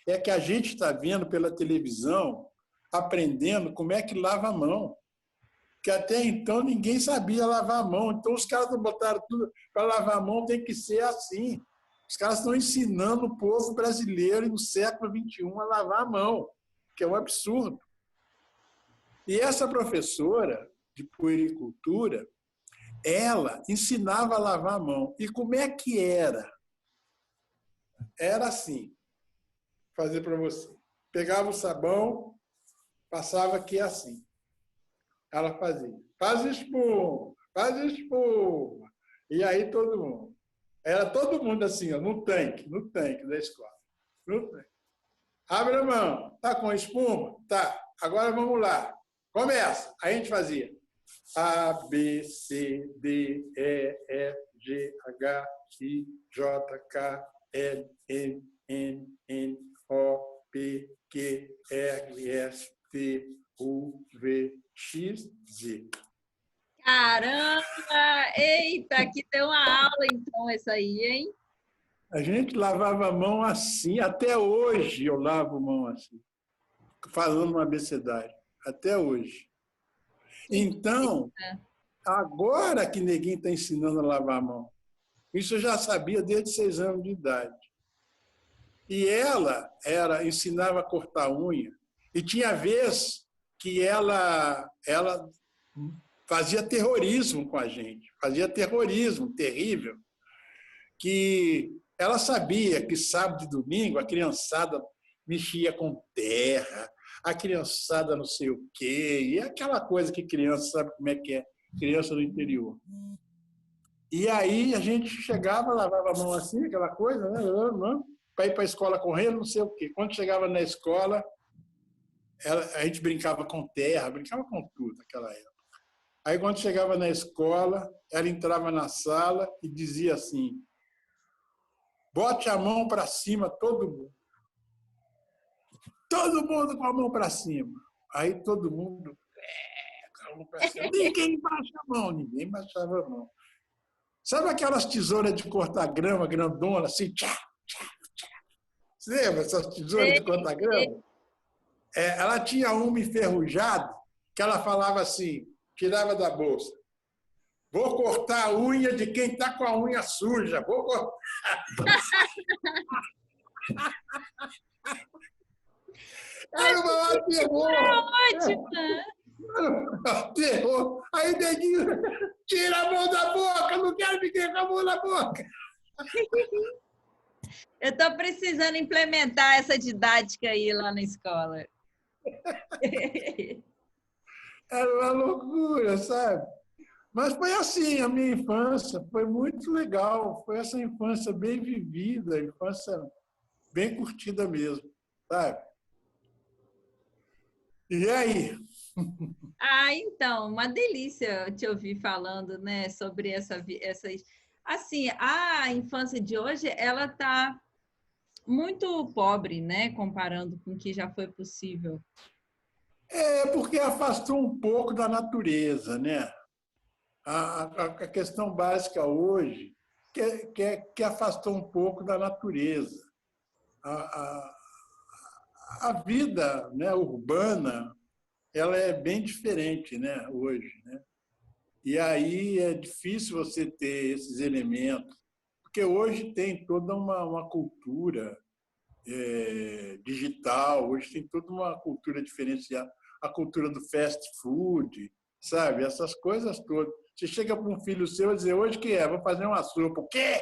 é que a gente está vendo pela televisão, aprendendo como é que lava a mão. Que até então ninguém sabia lavar a mão. Então, os caras botaram tudo para lavar a mão, tem que ser assim. Os caras estão ensinando o povo brasileiro no século XXI a lavar a mão, que é um absurdo. E essa professora de puericultura, ela ensinava a lavar a mão. E como é que era? Era assim, fazer para você. Pegava o sabão, passava aqui assim. Ela fazia, faz espuma, faz espuma. E aí todo mundo. Era todo mundo assim, ó, no tanque da escola. No tanque. Abre a mão, tá com espuma? Tá, agora vamos lá. Começa. Aí a gente fazia A, B, C, D, E, F, G, H, I, J, K, L, M, N, N, O, P, Q, R, S, T, U, V, X, Z. Caramba! Eita, aqui tem uma aula então essa aí, hein? A gente lavava a mão assim, até hoje eu lavo a mão assim, falando um abecedário, até hoje. Então, agora que ninguém está ensinando a lavar a mão. Isso eu já sabia desde 6 anos de idade. E ela ensinava a cortar unha, e tinha vez que ela fazia terrorismo com a gente, fazia terrorismo terrível, que ela sabia que sábado e domingo a criançada mexia com terra, a criançada não sei o quê, e aquela coisa que criança sabe como é que é, criança do interior. E aí a gente chegava, lavava a mão assim, aquela coisa, né? Para ir para a escola correndo, não sei o quê. Quando chegava na escola, a gente brincava com terra, brincava com tudo naquela época. Aí, quando chegava na escola, ela entrava na sala e dizia assim: bote a mão para cima, todo mundo. Todo mundo com a mão para cima. Aí todo mundo com a mão para cima. Ninguém baixa a mão, ninguém baixava a mão. Sabe aquelas tesouras de cortar grama, grandona, assim? Tchá, tchá, tchá. Você lembra essas tesouras de cortar grama? Ela tinha uma enferrujada que ela falava assim, tirava da bolsa: vou cortar a unha de quem está com a unha suja. Vou cortar. Era o maior terror. Ótima! Terror. Aí, neguinho, tira a mão da boca, não quero ninguém com a mão na boca. Eu estou precisando implementar essa didática aí lá na escola. Era uma loucura, sabe? Mas foi assim, a minha infância foi muito legal. Foi essa infância bem vivida, infância bem curtida mesmo, sabe? E aí? Ah, então, uma delícia te ouvir falando, né, sobre essas... Assim, a infância de hoje, ela está muito pobre, né, comparando com o que já foi possível. É porque afastou um pouco da natureza, né? A questão básica hoje que afastou um pouco da natureza. A, a vida, né, urbana, ela é bem diferente, né, hoje, né? E aí é difícil você ter esses elementos, porque hoje tem toda uma cultura digital, hoje tem toda uma cultura diferenciada, a cultura do fast food, sabe? Essas coisas todas. Você chega para um filho seu e dizer: hoje que é? Vou fazer uma sopa. O quê?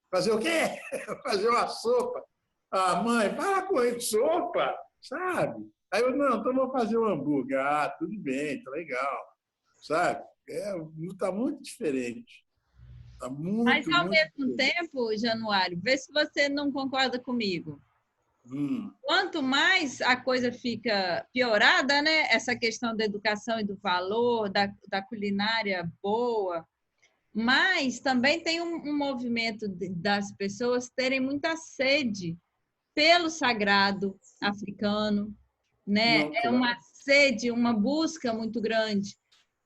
Fazer o quê? Fazer uma sopa. Ah, mãe, para com isso, sopa, sabe? Aí eu: não, então vou fazer um hambúrguer. Ah, tudo bem, tá legal, sabe? Está muito diferente. Está Mas, muito, ao muito mesmo diferente. tempo, Januário, vê se você não concorda comigo. Hum, Quanto mais a coisa fica piorada, né? Essa questão da educação e do valor, da culinária boa, mas também tem um movimento das pessoas terem muita sede pelo sagrado africano, né? não, É uma claro. sede, uma busca muito grande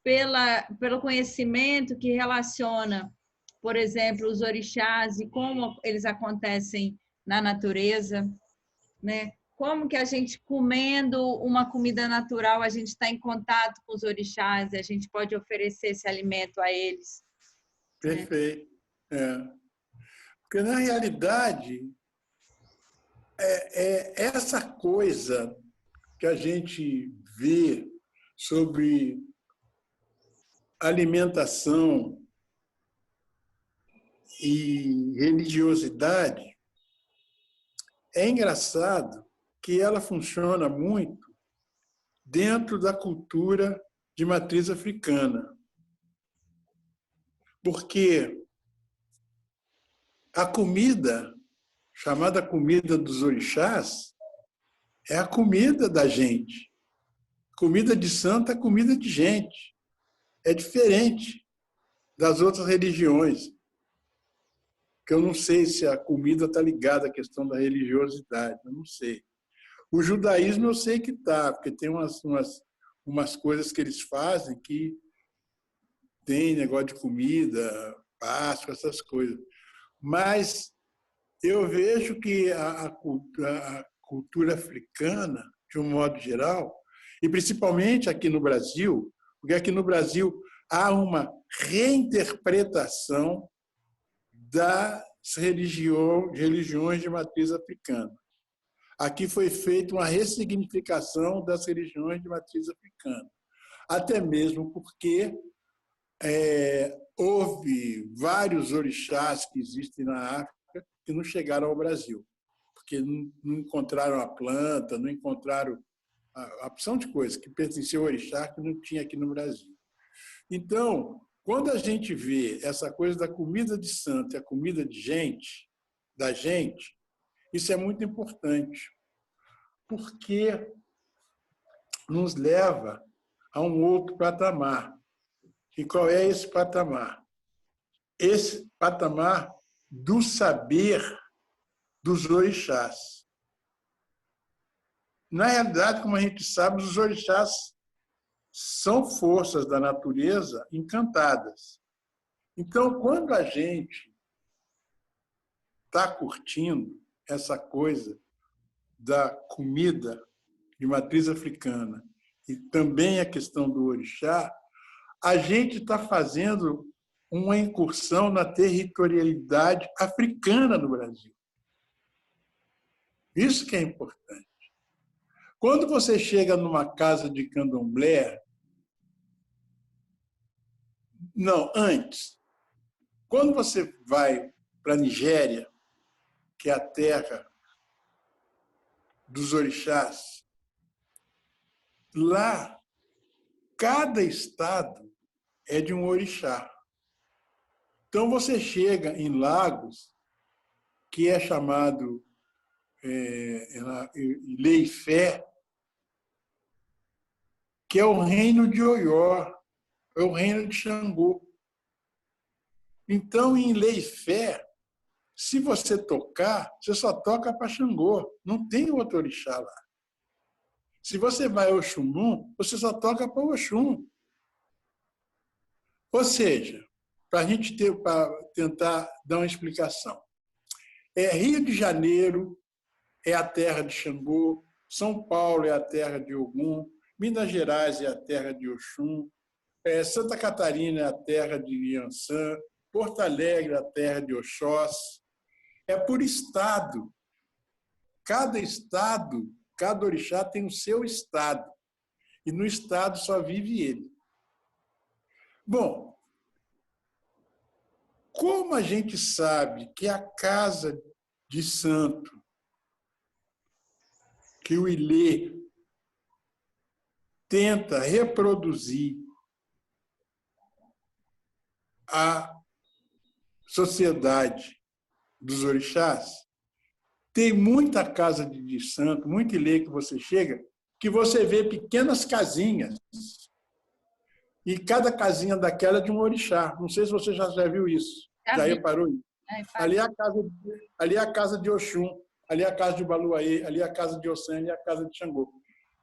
pelo conhecimento que relaciona, por exemplo, os orixás e como eles acontecem na natureza, né? Como que a gente comendo uma comida natural, a gente está em contato com os orixás e a gente pode oferecer esse alimento a eles, né? Perfeito. É. Porque, na realidade, é essa coisa que a gente vê sobre alimentação e religiosidade, é engraçado que ela funciona muito dentro da cultura de matriz africana. Porque a comida, chamada comida dos orixás, é a comida da gente. Comida de santo é comida de gente. É diferente das outras religiões, que eu não sei se a comida está ligada à questão da religiosidade, eu não sei. O judaísmo eu sei que está, porque tem umas coisas que eles fazem que tem negócio de comida, Páscoa, essas coisas. Mas eu vejo que a cultura africana, de um modo geral, e principalmente aqui no Brasil, porque aqui no Brasil há uma reinterpretação das religiões de matriz africana. Aqui foi feita uma ressignificação das religiões de matriz africana, até mesmo porque houve vários orixás que existem na África que não chegaram ao Brasil, porque não encontraram a planta, não encontraram a opção de coisas que pertencia ao orixá que não tinha aqui no Brasil. Então, quando a gente vê essa coisa da comida de santo e a comida de gente, da gente, isso é muito importante, porque nos leva a um outro patamar. E qual é esse patamar? Esse patamar do saber dos orixás. Na realidade, como a gente sabe, os orixás são forças da natureza encantadas. Então, quando a gente está curtindo essa coisa da comida de matriz africana e também a questão do orixá, a gente está fazendo uma incursão na territorialidade africana no Brasil. Isso que é importante. Quando você chega numa casa de candomblé, não, antes, quando você vai para a Nigéria, que é a terra dos orixás, lá, cada estado é de um orixá. Então, você chega em Lagos, que é chamado Ilé-Ifé, que é o reino de Oió, é o reino de Xangô. Então, em Ilé-Ifé, se você tocar, você só toca para Xangô, não tem outro orixá lá. Se você vai ao Oxum, você só toca para o Oxum. Ou seja, para a gente tentar dar uma explicação, Rio de Janeiro é a terra de Xangô, São Paulo é a terra de Ogum, Minas Gerais é a terra de Oxum, Santa Catarina é a terra de Iansã, Porto Alegre é a terra de Oxós. É por estado. Cada estado, cada orixá tem o seu estado. E no estado só vive ele. Bom, como a gente sabe que a casa de santo, que o Ilê tenta reproduzir a sociedade dos orixás, tem muita casa de santo, muita ilha que você chega, que você vê pequenas casinhas. E cada casinha daquela é de um orixá. Não sei se você já viu isso. Já reparou isso? Ali é a casa de Oxum, ali é a casa de Baluaê, ali é a casa de Ossã, ali é a casa de Xangô.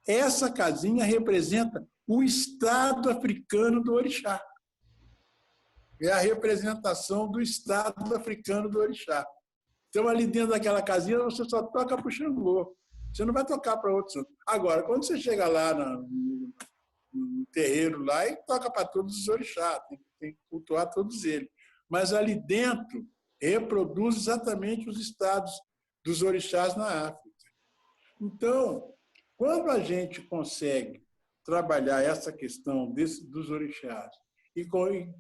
Essa casinha representa o estado africano do orixá. É a representação do estado africano do orixá. Então, ali dentro daquela casinha, você só toca para o Xangô. Você não vai tocar para outro santo. Agora, quando você chega lá no terreiro lá e toca para todos os orixás, tem que cultuar todos eles. Mas ali dentro reproduz exatamente os estados dos orixás na África. Então, quando a gente consegue trabalhar essa questão dos orixás e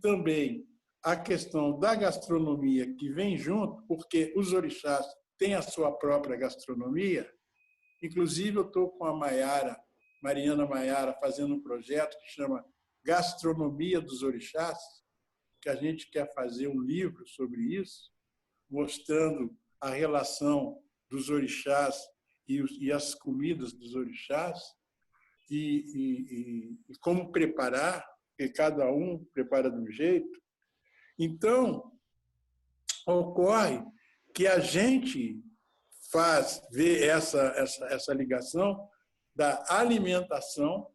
também a questão da gastronomia que vem junto, porque os orixás têm a sua própria gastronomia, inclusive eu estou com a Mariana Maiara, fazendo um projeto que chama Gastronomia dos Orixás, que a gente quer fazer um livro sobre isso, mostrando a relação dos orixás e as comidas dos orixás e como preparar, porque cada um prepara de um jeito. Então, ocorre que a gente vê essa ligação da alimentação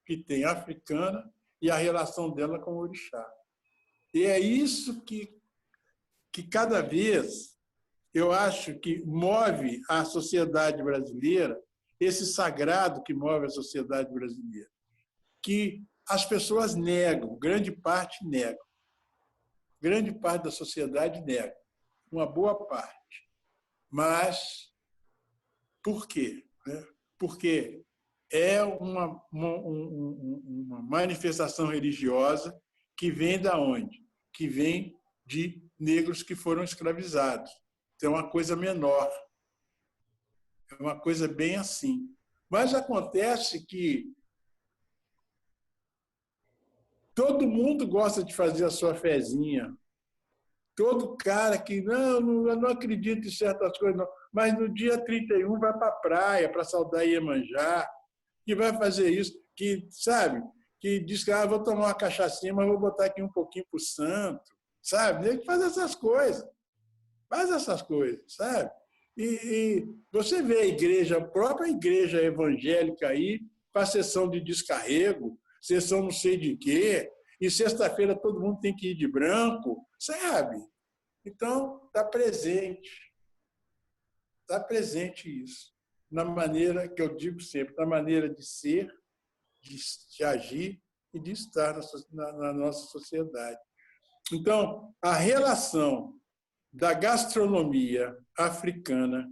que tem africana e a relação dela com o orixá. E é isso que cada vez eu acho que move a sociedade brasileira, esse sagrado que move a sociedade brasileira, que as pessoas negam, grande parte negam. Grande parte da sociedade nega, uma boa parte. Mas por quê? Porque é uma manifestação religiosa que vem da onde? Que vem de negros que foram escravizados. Então, é uma coisa menor. É uma coisa bem assim. Mas acontece que todo mundo gosta de fazer a sua fezinha. Todo cara que, eu não acredito em certas coisas, não. Mas no dia 31 vai para a praia para saudar Iemanjá, que vai fazer isso, que, sabe, que diz que vou tomar uma cachaçinha, mas vou botar aqui um pouquinho para o santo, sabe? Ele faz essas coisas, sabe? E você vê a igreja, a própria igreja evangélica aí, com a sessão de descarrego, sessão não sei de quê, e sexta-feira todo mundo tem que ir de branco, sabe? Então, está presente isso, na maneira que eu digo sempre, na maneira de ser, de agir e de estar na nossa sociedade. Então, a relação da gastronomia africana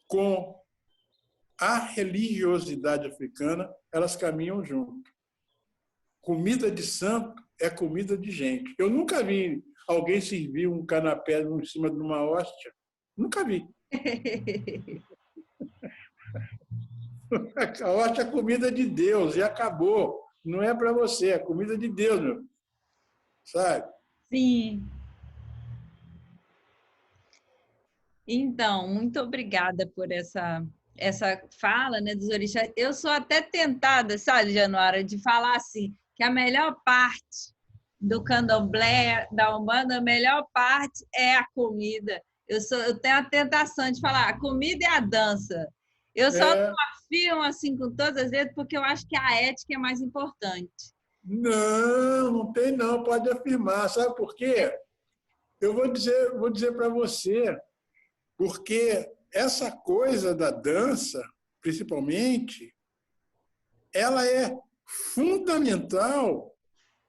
com a religiosidade africana, elas caminham junto. Comida de santo é comida de gente. Eu nunca vi alguém servir um canapé em cima de uma hóstia. Nunca vi. A hóstia é comida de Deus e acabou. Não é para você, é comida de Deus, meu. Sabe? Sim. Então, muito obrigada por essa fala, né, dos orixás. Eu sou até tentada, sabe, Januária, de falar assim, que a melhor parte do candomblé, da Umbanda, a melhor parte é a comida. Eu tenho a tentação de falar, a comida e a dança. Eu só não afirmo assim com todas as letras, porque eu acho que a ética é mais importante. Não tem não, pode afirmar. Sabe por quê? Eu vou dizer para você, porque essa coisa da dança, principalmente, ela é fundamental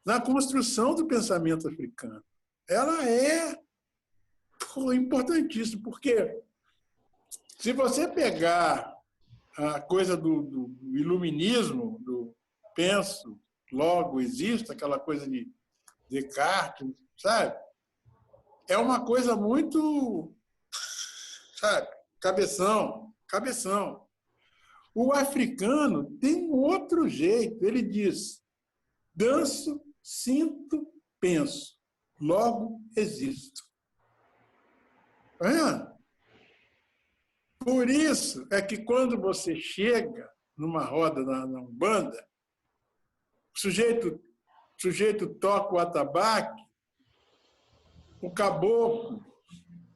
na construção do pensamento africano. Ela é importantíssima, porque se você pegar a coisa do iluminismo, do penso, logo existo, aquela coisa de Descartes, sabe? É uma coisa muito, sabe, cabeção. O africano tem um outro jeito. Ele diz: danço, sinto, penso. logo existo. Tá vendo? Por isso é que quando você chega numa roda na Umbanda, o sujeito toca o atabaque, o caboclo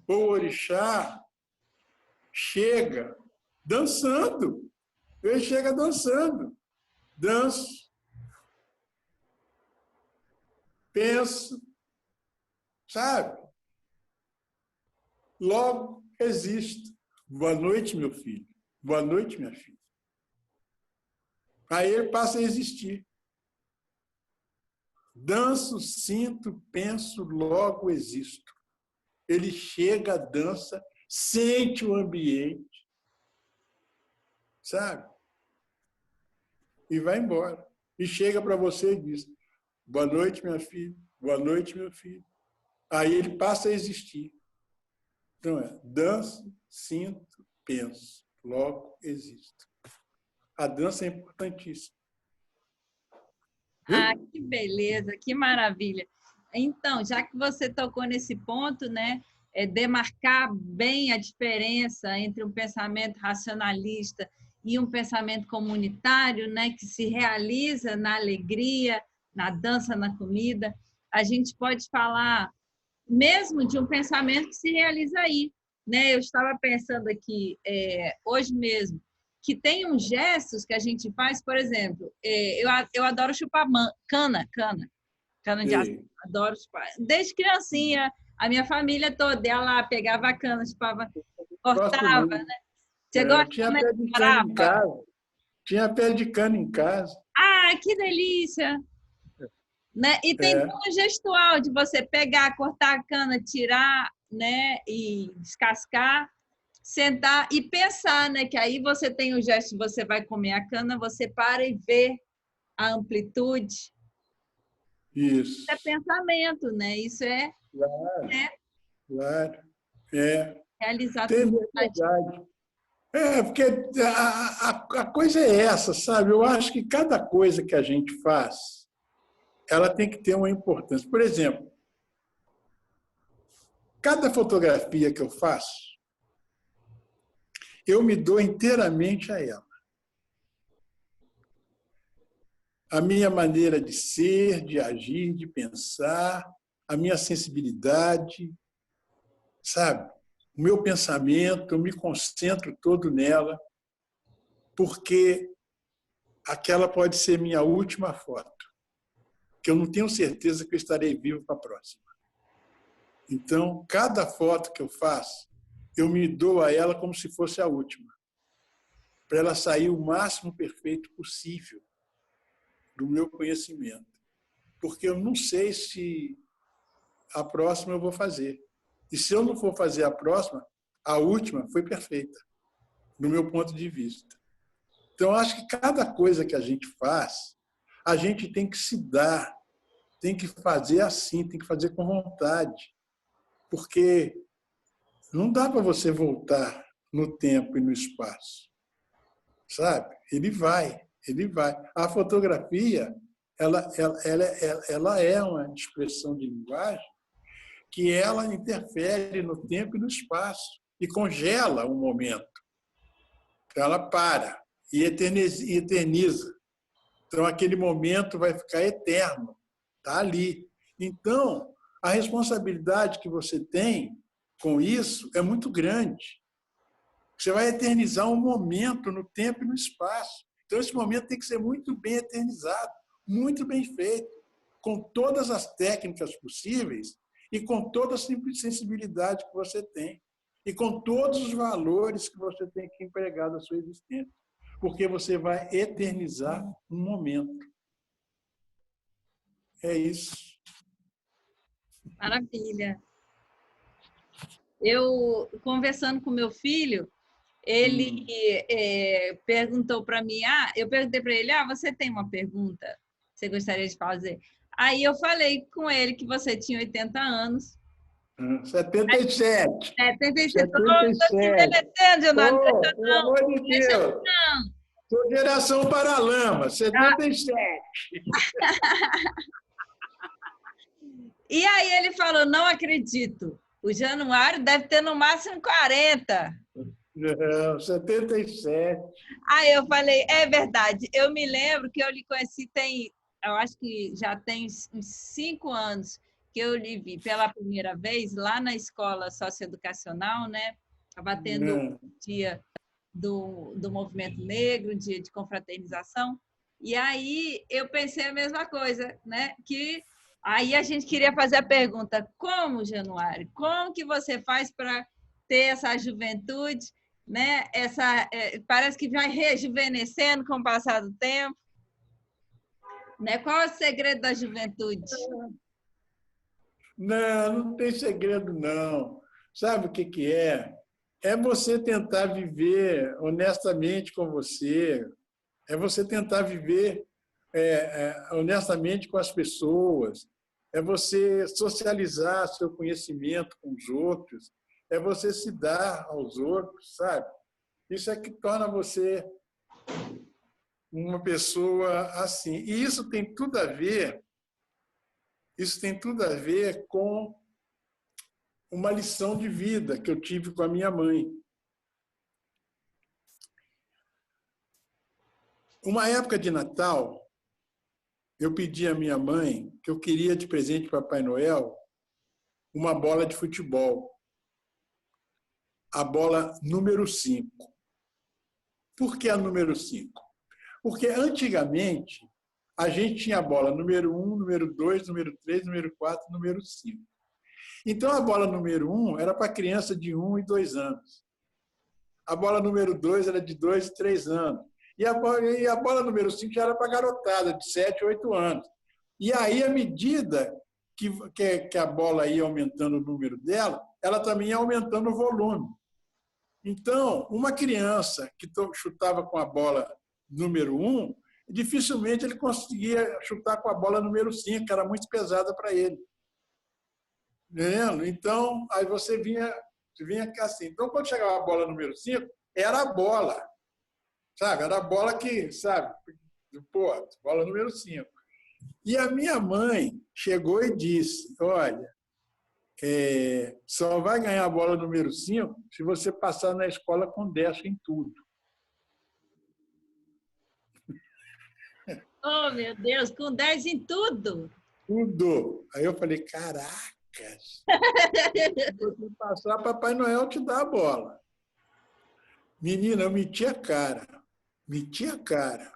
ou o orixá chega dançando. Ele chega dançando. Danço, penso, sabe? Logo existo. Boa noite, meu filho. Boa noite, minha filha. Aí ele passa a existir. Danço, sinto, penso, logo existo. Ele chega, dança, sente o ambiente, sabe? E vai embora. E chega para você e diz: boa noite, minha filha. Boa noite, meu filho. Aí ele passa a existir. Então danço, sinto, penso, logo existo. A dança é importantíssima. Ah, que beleza, que maravilha. Então, já que você tocou nesse ponto, né, demarcar bem a diferença entre um pensamento racionalista e um pensamento comunitário, né, que se realiza na alegria, na dança, na comida, a gente pode falar mesmo de um pensamento que se realiza aí, né? Eu estava pensando aqui hoje mesmo que tem uns gestos que a gente faz, por exemplo, eu adoro chupar cana de açúcar, adoro chupar. Desde criancinha, a minha família toda, ela pegava a cana, chupava, cortava, né? Você gosta Tinha de pé de cana em casa. Tinha pé de cana em casa. Ah, que delícia! Né? E tem todo gestual de você pegar, cortar a cana, tirar, né, e descascar, sentar e pensar, né, que aí você tem o gesto, você vai comer a cana, você para e vê a amplitude. Isso. Isso é pensamento, né? Isso é, claro, né, claro. realizar Tem tudo. verdade. Porque a coisa é essa, sabe? Eu acho que cada coisa que a gente faz, ela tem que ter uma importância. Por exemplo, cada fotografia que eu faço, eu me dou inteiramente a ela. A minha maneira de ser, de agir, de pensar, a minha sensibilidade, sabe? O meu pensamento, eu me concentro todo nela, porque aquela pode ser minha última foto, que eu não tenho certeza que eu estarei vivo para a próxima. Então, cada foto que eu faço, eu me dou a ela como se fosse a última, para ela sair o máximo perfeito possível do meu conhecimento. Porque eu não sei se a próxima eu vou fazer. E se eu não for fazer a próxima, a última foi perfeita, do meu ponto de vista. Então, acho que cada coisa que a gente faz, a gente tem que se dar, tem que fazer assim, tem que fazer com vontade. Porque não dá para você voltar no tempo e no espaço. Sabe? Ele vai. A fotografia, ela é uma expressão de linguagem que ela interfere no tempo e no espaço e congela um momento. Ela para e eterniza. Então, aquele momento vai ficar eterno. Está ali. Então, a responsabilidade que você tem com isso é muito grande. Você vai eternizar um momento no tempo e no espaço. Então, esse momento tem que ser muito bem eternizado, muito bem feito, com todas as técnicas possíveis e com toda a sensibilidade que você tem e com todos os valores que você tem que empregar na sua existência, porque você vai eternizar um momento. É isso. Maravilha. Eu, conversando com meu filho, ele perguntou para mim, eu perguntei para ele, você tem uma pergunta que você gostaria de fazer? Aí eu falei com ele que você tinha 80 anos. 77. 77. Estou te 77. envelhecendo, Jonathan. Pelo amor de Deus. Sou geração Paralama, 77. E aí ele falou, não acredito. O Januário deve ter no máximo 40. Não, 77. Aí eu falei, é verdade. Eu me lembro que eu lhe conheci eu acho que já tem uns 5 anos que eu lhe vi pela primeira vez lá na escola socioeducacional, né? Estava tendo Não. o dia do movimento negro, um dia de confraternização. E aí eu pensei a mesma coisa, né? Que aí a gente queria fazer a pergunta: como, Januário? Como que você faz para ter essa juventude, né? Parece que vai rejuvenescendo com o passar do tempo, né? Qual é o segredo da juventude? Não, não tem segredo, não. Sabe o que que é? É você tentar viver honestamente com você, é você tentar viver honestamente com as pessoas, é você socializar seu conhecimento com os outros, é você se dar aos outros, sabe? Isso é que torna você uma pessoa assim. E isso tem tudo a ver com uma lição de vida que eu tive com a minha mãe. Uma época de Natal, eu pedi à minha mãe que eu queria de presente de Papai Noel uma bola de futebol, a bola número 5. Por que a número 5? Porque antigamente a gente tinha a bola número 1, número 2, número 3, número 4, número 5. Então a bola número 1 era para criança de 1 e 2 anos. A bola número 2 era de 2 e 3 anos. E a bola número 5 já era para garotada, de 7 e 8 anos. E aí, à medida que a bola ia aumentando o número dela, ela também ia aumentando o volume. Então, uma criança que chutava com a bola número 1, dificilmente ele conseguia chutar com a bola número 5, que era muito pesada para ele. Entendeu? Então, aí você vinha assim. Então, quando chegava a bola número 5, era a bola. Sabe? Era a bola que, sabe? Pô, bola número 5. E a minha mãe chegou e disse, olha, só vai ganhar a bola número 5 se você passar na escola com 10 em tudo. Oh, meu Deus, com 10 em tudo! Tudo! Aí eu falei, caracas! Se você passar, Papai Noel te dá a bola. Menina, eu meti a cara. Meti a cara.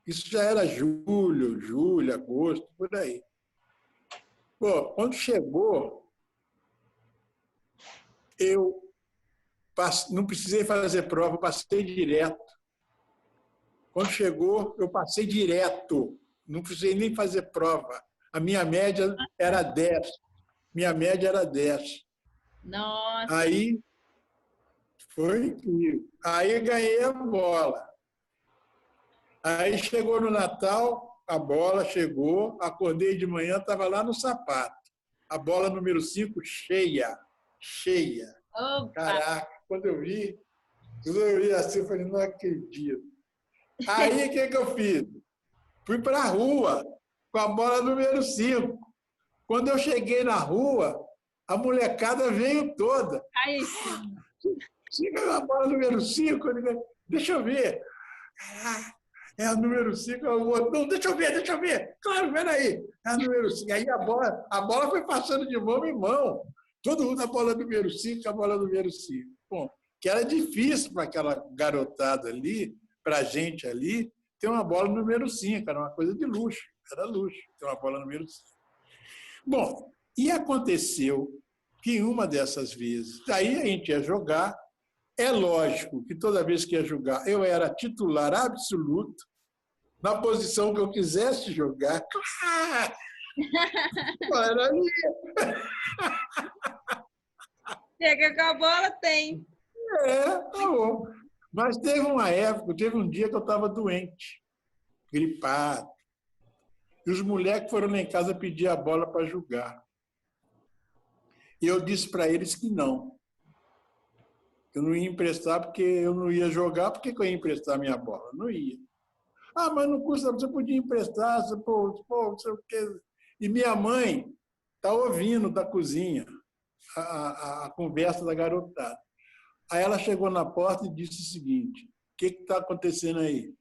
Isso já era julho, agosto, por aí. Pô, quando chegou, eu não precisei fazer prova, passei direto. Quando chegou, eu passei direto. Não precisei nem fazer prova. A minha média era 10. Minha média era 10. Nossa! Aí foi incrível. Aí ganhei a bola. Aí chegou no Natal, a bola chegou, acordei de manhã, estava lá no sapato. A bola número 5 cheia, cheia. Opa! Caraca, quando eu vi assim, eu falei, não acredito. Aí, o que eu fiz? Fui para a rua com a bola número 5. Quando eu cheguei na rua, a molecada veio toda. Aí sim! Chega a bola número 5, deixa eu ver. Caraca, é a número 5, não, deixa eu ver. Claro, peraí. É a número 5. Aí a bola foi passando de mão em mão. Todo mundo a bola número 5, a bola número 5. Bom, que era difícil para aquela garotada ali, para a gente ali, ter uma bola número 5. Era uma coisa de luxo. Era luxo ter uma bola número 5. Bom, e aconteceu que uma dessas vezes, daí a gente ia jogar. É lógico que toda vez que ia jogar, eu era titular absoluto, na posição que eu quisesse jogar. Era ali. Chega com a bola, tem. Tá bom. Mas teve uma época, teve um dia que eu estava doente, gripado. E os moleques foram lá em casa pedir a bola para jogar. E eu disse para eles que não. Eu não ia emprestar porque eu não ia jogar. Por que eu ia emprestar minha bola? Não ia. Ah, mas não custa, você podia emprestar, não sei o quê. E minha mãe está ouvindo da cozinha a conversa da garotada. Aí ela chegou na porta e disse o seguinte: o que está acontecendo aí?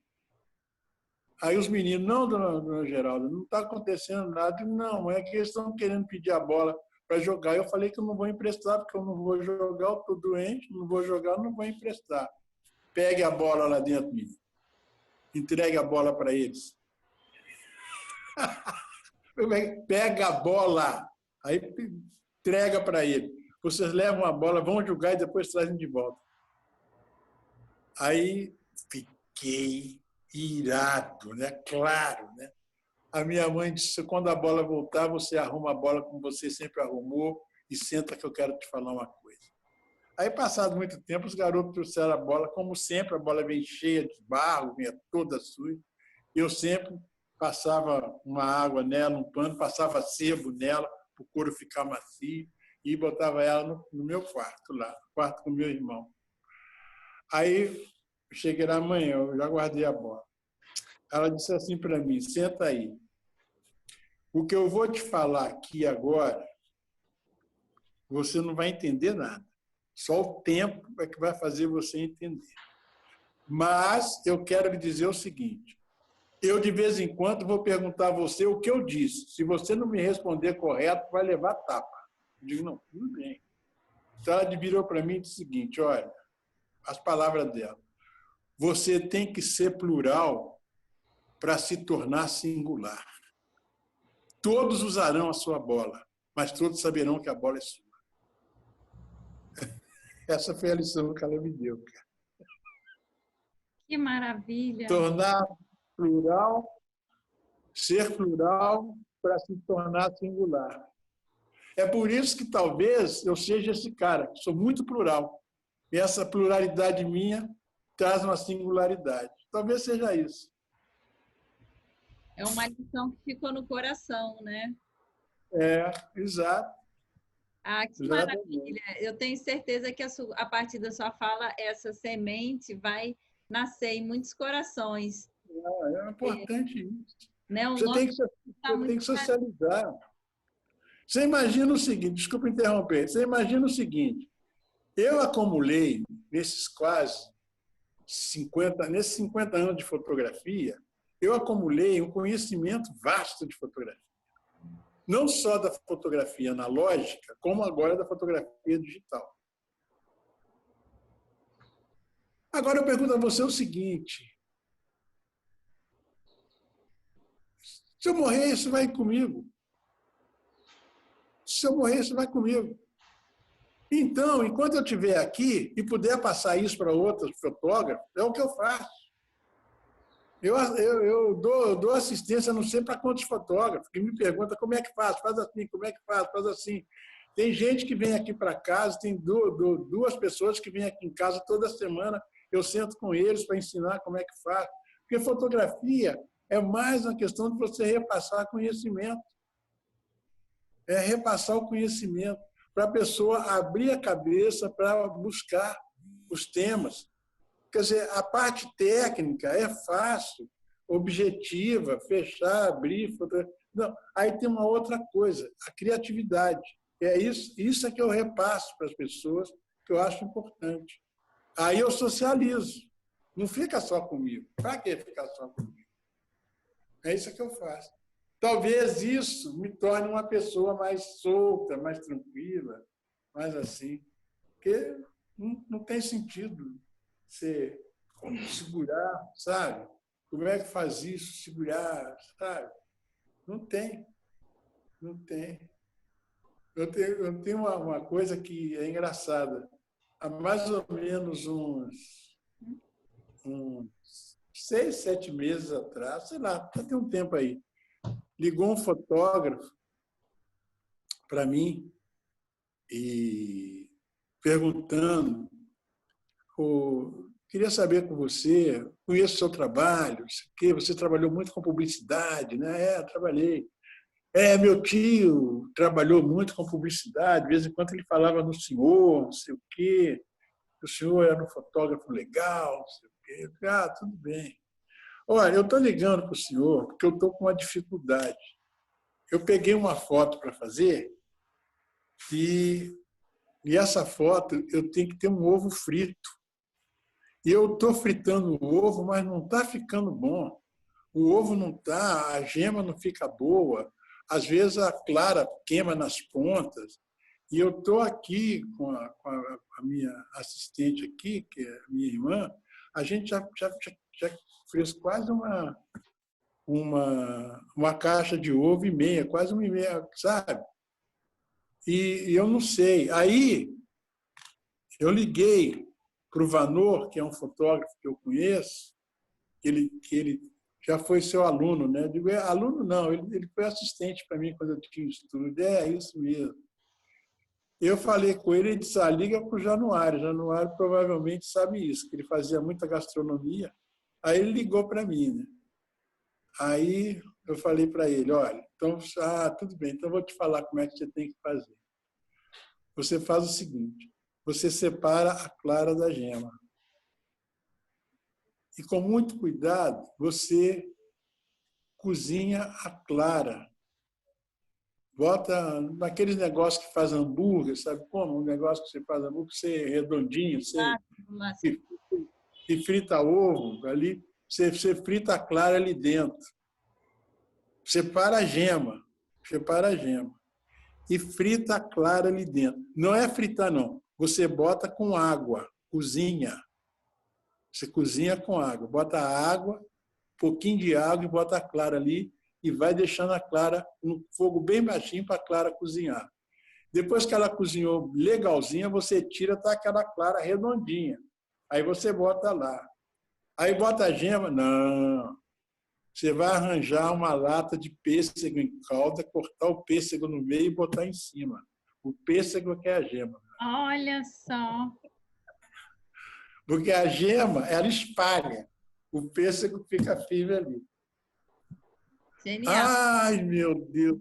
Aí os meninos: não, dona Geralda, não está acontecendo nada. Não, é que eles estão querendo pedir a bola para jogar. Eu falei que eu não vou emprestar, porque eu não vou jogar, eu estou doente, não vou jogar, não vou emprestar. Pegue a bola lá dentro, menino. Entregue a bola para eles. Pega a bola, aí entrega para ele. Vocês levam a bola, vão jogar e depois trazem de volta. Aí fiquei irado, né? Claro, né? A minha mãe disse: quando a bola voltar, você arruma a bola como você sempre arrumou e senta que eu quero te falar uma coisa. Aí, passado muito tempo, os garotos trouxeram a bola, como sempre, a bola veio cheia de barro, vinha toda suja. Eu sempre passava uma água nela, um pano, passava sebo nela, para o couro ficar macio, e botava ela no meu quarto, lá, no quarto com meu irmão. Aí, eu cheguei na manhã, eu já guardei a bola. Ela disse assim para mim: senta aí. O que eu vou te falar aqui agora, você não vai entender nada. Só o tempo é que vai fazer você entender. Mas eu quero lhe dizer o seguinte: eu, de vez em quando, vou perguntar a você o que eu disse. Se você não me responder correto, vai levar tapa. Eu digo: não, tudo bem. Então, ela virou para mim e disse o seguinte: olha, as palavras dela: você tem que ser plural para se tornar singular. Todos usarão a sua bola, mas todos saberão que a bola é sua. Essa foi a lição que ela me deu, cara. Que maravilha! Tornar plural, ser plural para se tornar singular. É por isso que talvez eu seja esse cara, sou muito plural. E essa pluralidade minha traz uma singularidade. Talvez seja isso. É uma lição que ficou no coração, né? É, exato. Ah, que Exatamente. maravilha! Eu tenho certeza que a partir da sua fala, essa semente vai nascer em muitos corações. É importante isso. Né? O Você nosso tem que, está você tem muito. que socializar. Você imagina o seguinte, desculpa interromper, você imagina o seguinte: eu acumulei nesses quase 50 anos de fotografia, eu acumulei um conhecimento vasto de fotografia. Não só da fotografia analógica, como agora da fotografia digital. Agora eu pergunto a você o seguinte: se eu morrer, isso vai comigo. Se eu morrer, isso vai comigo. Então, enquanto eu estiver aqui e puder passar isso para outros fotógrafos, é o que eu faço. Eu dou assistência, não sei para quantos fotógrafos, que me perguntam como é que faz assim, como é que faz assim. Tem gente que vem aqui para casa, tem duas pessoas que vêm aqui em casa toda semana, eu sento com eles para ensinar como é que faz. Porque fotografia é mais uma questão de você repassar conhecimento. É repassar o conhecimento para a pessoa abrir a cabeça para buscar os temas. Quer dizer, a parte técnica é fácil, objetiva, fechar, abrir. Não, aí tem uma outra coisa, a criatividade. É isso é que eu repasso para as pessoas, que eu acho importante. Aí eu socializo. Não fica só comigo. Para que ficar só comigo? É isso que eu faço. Talvez isso me torne uma pessoa mais solta, mais tranquila, mais assim. Porque não tem sentido você segurar, sabe? Como é que faz isso? Segurar, sabe? Não tem. Não tem. Eu tenho uma coisa que é engraçada. Há mais ou menos uns 6, 7 meses atrás, sei lá, tem um tempo aí, ligou um fotógrafo para mim e perguntando: queria saber com você, conheço o seu trabalho, que você trabalhou muito com publicidade, né? Trabalhei. Meu tio trabalhou muito com publicidade, de vez em quando ele falava no senhor, não sei o quê, o senhor era um fotógrafo legal, não sei o quê. Tudo bem. Olha, eu estou ligando para o senhor porque eu estou com uma dificuldade. eu peguei uma foto para fazer e essa foto eu tenho que ter um ovo frito. E eu estou fritando o ovo, mas não está ficando bom. O ovo não está, a gema não fica boa. Às vezes a clara queima nas pontas. E eu estou aqui com a minha assistente aqui, que é a minha irmã, a gente já fez quase uma caixa de ovo e meia, quase uma e meia, sabe? E eu não sei. Aí eu liguei para o Vanor, que é um fotógrafo que eu conheço, que ele já foi seu aluno, né? Eu digo, aluno não, ele foi assistente para mim quando eu tinha estudo. É isso mesmo. Eu falei com ele, ele disse, liga para o Januário. Januário provavelmente sabe isso, que ele fazia muita gastronomia. Aí ele ligou para mim, né? Aí eu falei para ele, olha, então, tudo bem, então eu vou te falar como é que você tem que fazer. Você faz o seguinte, você separa a clara da gema. E com muito cuidado, você cozinha a clara. Bota naqueles negócios que faz hambúrguer, sabe como? Um negócio que você faz hambúrguer, você é redondinho, você e frita ovo ali, você frita a clara ali dentro. Separa a gema e frita a clara ali dentro. Não é fritar, não. Você bota com água, cozinha. Você cozinha com água. Bota a água, um pouquinho de água e bota a clara ali e vai deixando a clara no fogo bem baixinho para a clara cozinhar. Depois que ela cozinhou legalzinha, você tira, tá aquela clara redondinha. Aí você bota lá. Aí bota a gema? Não. Você vai arranjar uma lata de pêssego em calda, cortar o pêssego no meio e botar em cima. O pêssego que é a gema. Olha só. Porque a gema, ela espalha. O pêssego fica firme ali. Genial. Ai, meu Deus.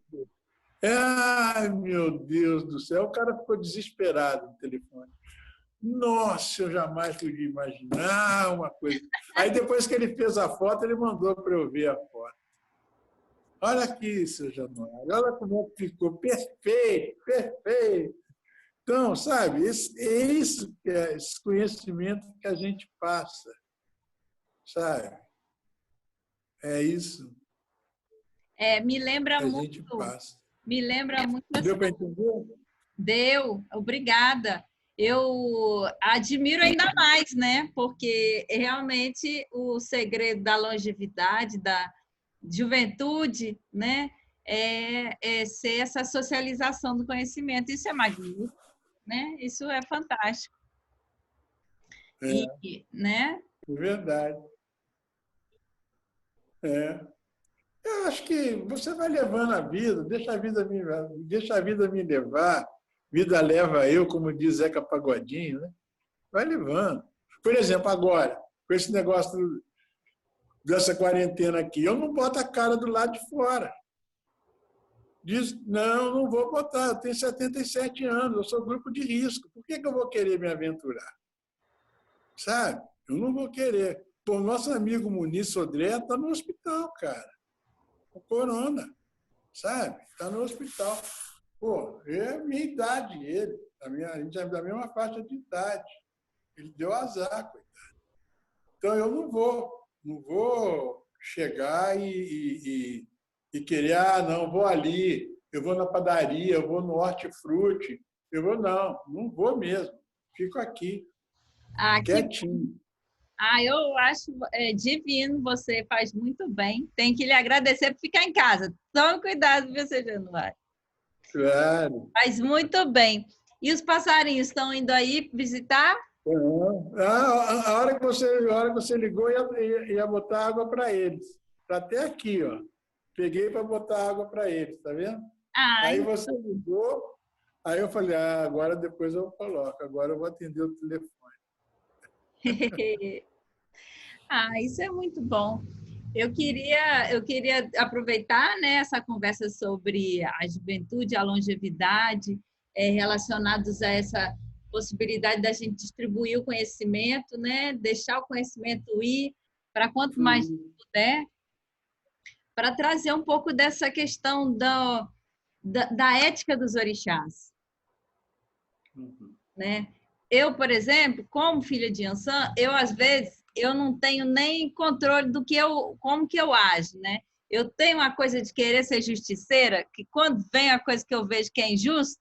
Ai, meu Deus do céu. O cara ficou desesperado no telefone. Nossa, eu jamais podia imaginar uma coisa. Aí, depois que ele fez a foto, ele mandou para eu ver a foto. Olha aqui, seu Januário. Olha como é que ficou. Perfeito, perfeito. Então, sabe, é isso que é esse conhecimento que a gente passa. Sabe? É isso. Me lembra que a muito. gente passa. Me lembra muito. Deu para entender? Deu, obrigada. Eu admiro ainda mais, né? Porque realmente o segredo da longevidade, da juventude, né? É ser essa socialização do conhecimento. Isso é magnífico, né? Isso é fantástico. Né? É verdade. Eu acho que você vai levando a vida, deixa a vida me levar, vida leva eu, como diz Zeca Pagodinho, né? Vai levando. Por exemplo, agora, com esse negócio dessa quarentena aqui, eu não boto a cara do lado de fora. Diz, não vou botar, eu tenho 77 anos, eu sou grupo de risco. Por que eu vou querer me aventurar? Sabe? Eu não vou querer. Pô, nosso amigo Muniz Sodré está no hospital, cara. Com corona, sabe? Está no hospital. Pô, é a minha idade, ele. A gente é da mesma faixa de idade. Ele deu azar, coitado. Então, eu não vou chegar e querer, não, vou ali, eu vou na padaria, eu vou no hortifruti, não vou mesmo. Fico aqui, quietinho. Eu acho divino, você faz muito bem. Tem que lhe agradecer por ficar em casa. Tome cuidado, viu, seu Januário? Claro. Faz muito bem. E os passarinhos estão indo aí visitar? A hora que você ligou, ia botar água para eles. Está até aqui, ó. Peguei para botar água para eles, tá vendo? Aí você ligou, aí eu falei, agora depois eu coloco, agora eu vou atender o telefone. Isso é muito bom. Eu queria aproveitar, né, essa conversa sobre a juventude, a longevidade, relacionados a essa possibilidade da gente distribuir o conhecimento, né, deixar o conhecimento ir para quanto mais puder. para trazer um pouco dessa questão da ética dos orixás, né? Eu, por exemplo, como filha de Yansan, eu às vezes eu não tenho nem controle do que como que eu ajo, né? Eu tenho uma coisa de querer ser justiceira, que quando vem a coisa que eu vejo que é injusto,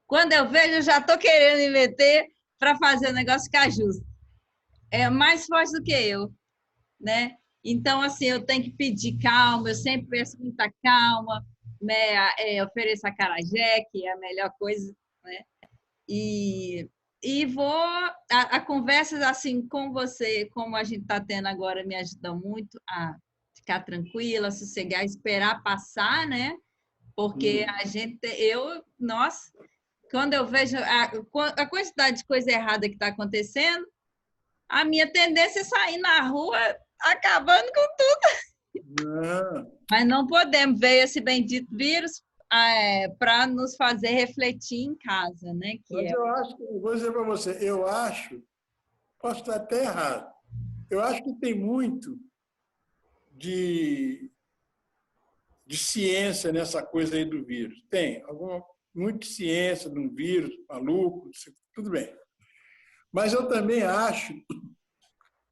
quando eu vejo eu já estou querendo me meter para fazer o negócio ficar justo. É mais forte do que eu, né? Então, assim, eu tenho que pedir calma, eu sempre peço muita calma, né? Ofereço acarajé, que é a melhor coisa, né? E vou... A conversa, assim, com você, como a gente está tendo agora, me ajuda muito a ficar tranquila, sossegar, esperar passar, né? Porque nossa, quando eu vejo a quantidade de coisa errada que está acontecendo, a minha tendência é sair na rua acabando com tudo. Mas não podemos ver esse bendito vírus para nos fazer refletir em casa, né? Mas eu acho, vou dizer para você, eu acho, posso estar até errado, eu acho que tem muito de ciência nessa coisa aí do vírus. Tem muita ciência de um vírus maluco, tudo bem. Mas eu também acho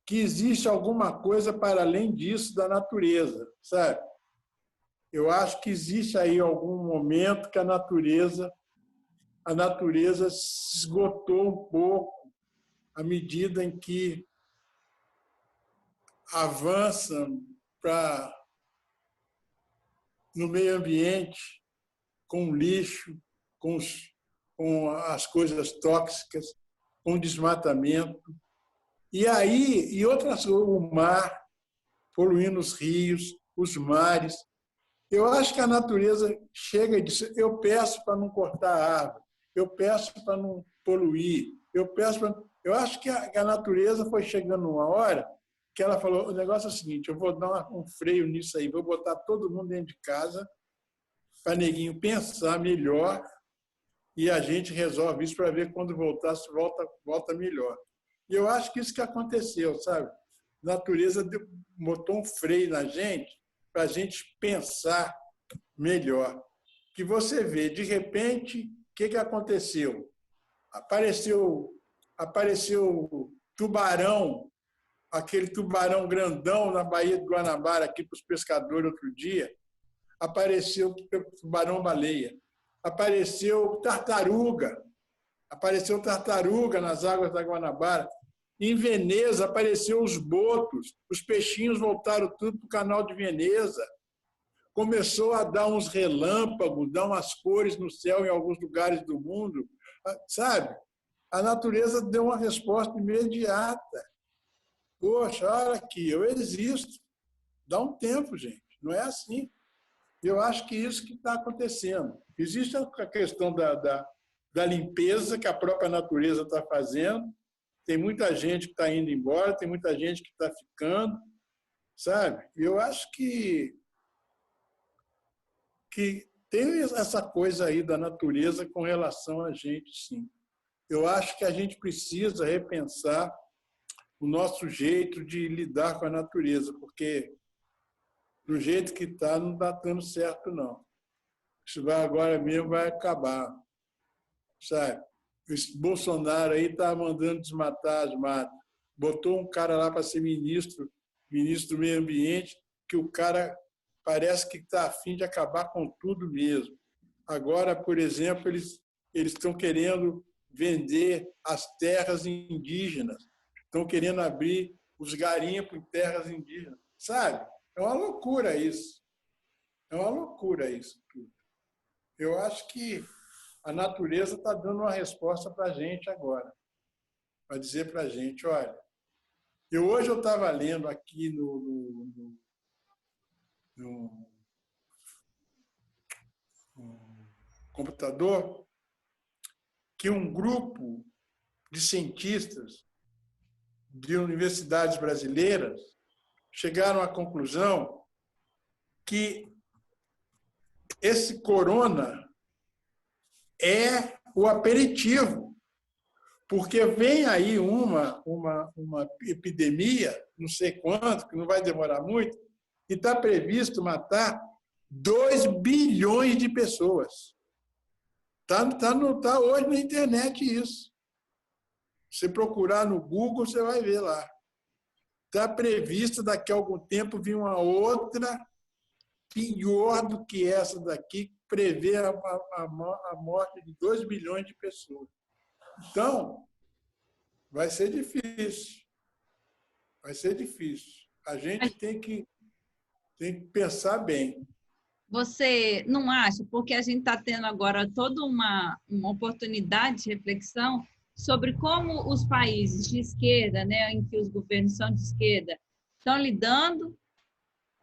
que existe alguma coisa para além disso da natureza, sabe? Eu acho que existe aí algum momento que a natureza se esgotou um pouco à medida em que avança no meio ambiente, com o lixo, com as coisas tóxicas, com o desmatamento. E outras, o mar, poluindo os rios, os mares. Eu acho que a natureza chega e diz, eu peço para não cortar a árvore, eu peço para não poluir, eu acho que a natureza foi chegando uma hora que ela falou, o negócio é o seguinte, eu vou dar um freio nisso aí, vou botar todo mundo dentro de casa para neguinho pensar melhor e a gente resolve isso para ver quando voltar, se volta melhor. E eu acho que isso que aconteceu, sabe? A natureza botou um freio na gente para a gente pensar melhor. Que você vê, de repente, o que aconteceu? Apareceu tubarão, aquele tubarão grandão na Baía do Guanabara, aqui para os pescadores outro dia. Apareceu tubarão-baleia. Apareceu tartaruga nas águas da Guanabara. Em Veneza, apareceu os botos, os peixinhos voltaram tudo para o canal de Veneza. Começou a dar uns relâmpagos, dar umas cores no céu em alguns lugares do mundo. Sabe? A natureza deu uma resposta imediata. Poxa, olha aqui, eu existo. Dá um tempo, gente. Não é assim. Eu acho que isso que está acontecendo. Existe a questão da limpeza que a própria natureza está fazendo. Tem muita gente que está indo embora, tem muita gente que está ficando, sabe? E eu acho que tem essa coisa aí da natureza com relação a gente, sim. Eu acho que a gente precisa repensar o nosso jeito de lidar com a natureza, porque do jeito que está, não está dando certo, não. Isso agora mesmo vai acabar, sabe? Esse Bolsonaro aí está mandando desmatar as matas. Botou um cara lá para ser ministro do Meio Ambiente, que o cara parece que está a fim de acabar com tudo mesmo. Agora, por exemplo, eles estão querendo vender as terras indígenas, estão querendo abrir os garimpos em terras indígenas. Sabe? É uma loucura isso. É uma loucura isso tudo. Eu acho que a natureza está dando uma resposta para a gente agora, para dizer para a gente, olha, hoje eu estava lendo aqui no computador que um grupo de cientistas de universidades brasileiras chegaram à conclusão que esse corona é o aperitivo, porque vem aí uma epidemia, não sei quanto, que não vai demorar muito, E está previsto matar 2 bilhões de pessoas. Tá hoje na internet isso. Se procurar no Google, você vai ver lá. Está previsto daqui a algum tempo vir uma outra pior do que essa daqui, que prevê a morte de 2 bilhões de pessoas. Então, vai ser difícil. Vai ser difícil. A gente tem que pensar bem. Você não acha? Porque a gente está tendo agora toda uma oportunidade de reflexão sobre como os países de esquerda, né, em que os governos são de esquerda, estão lidando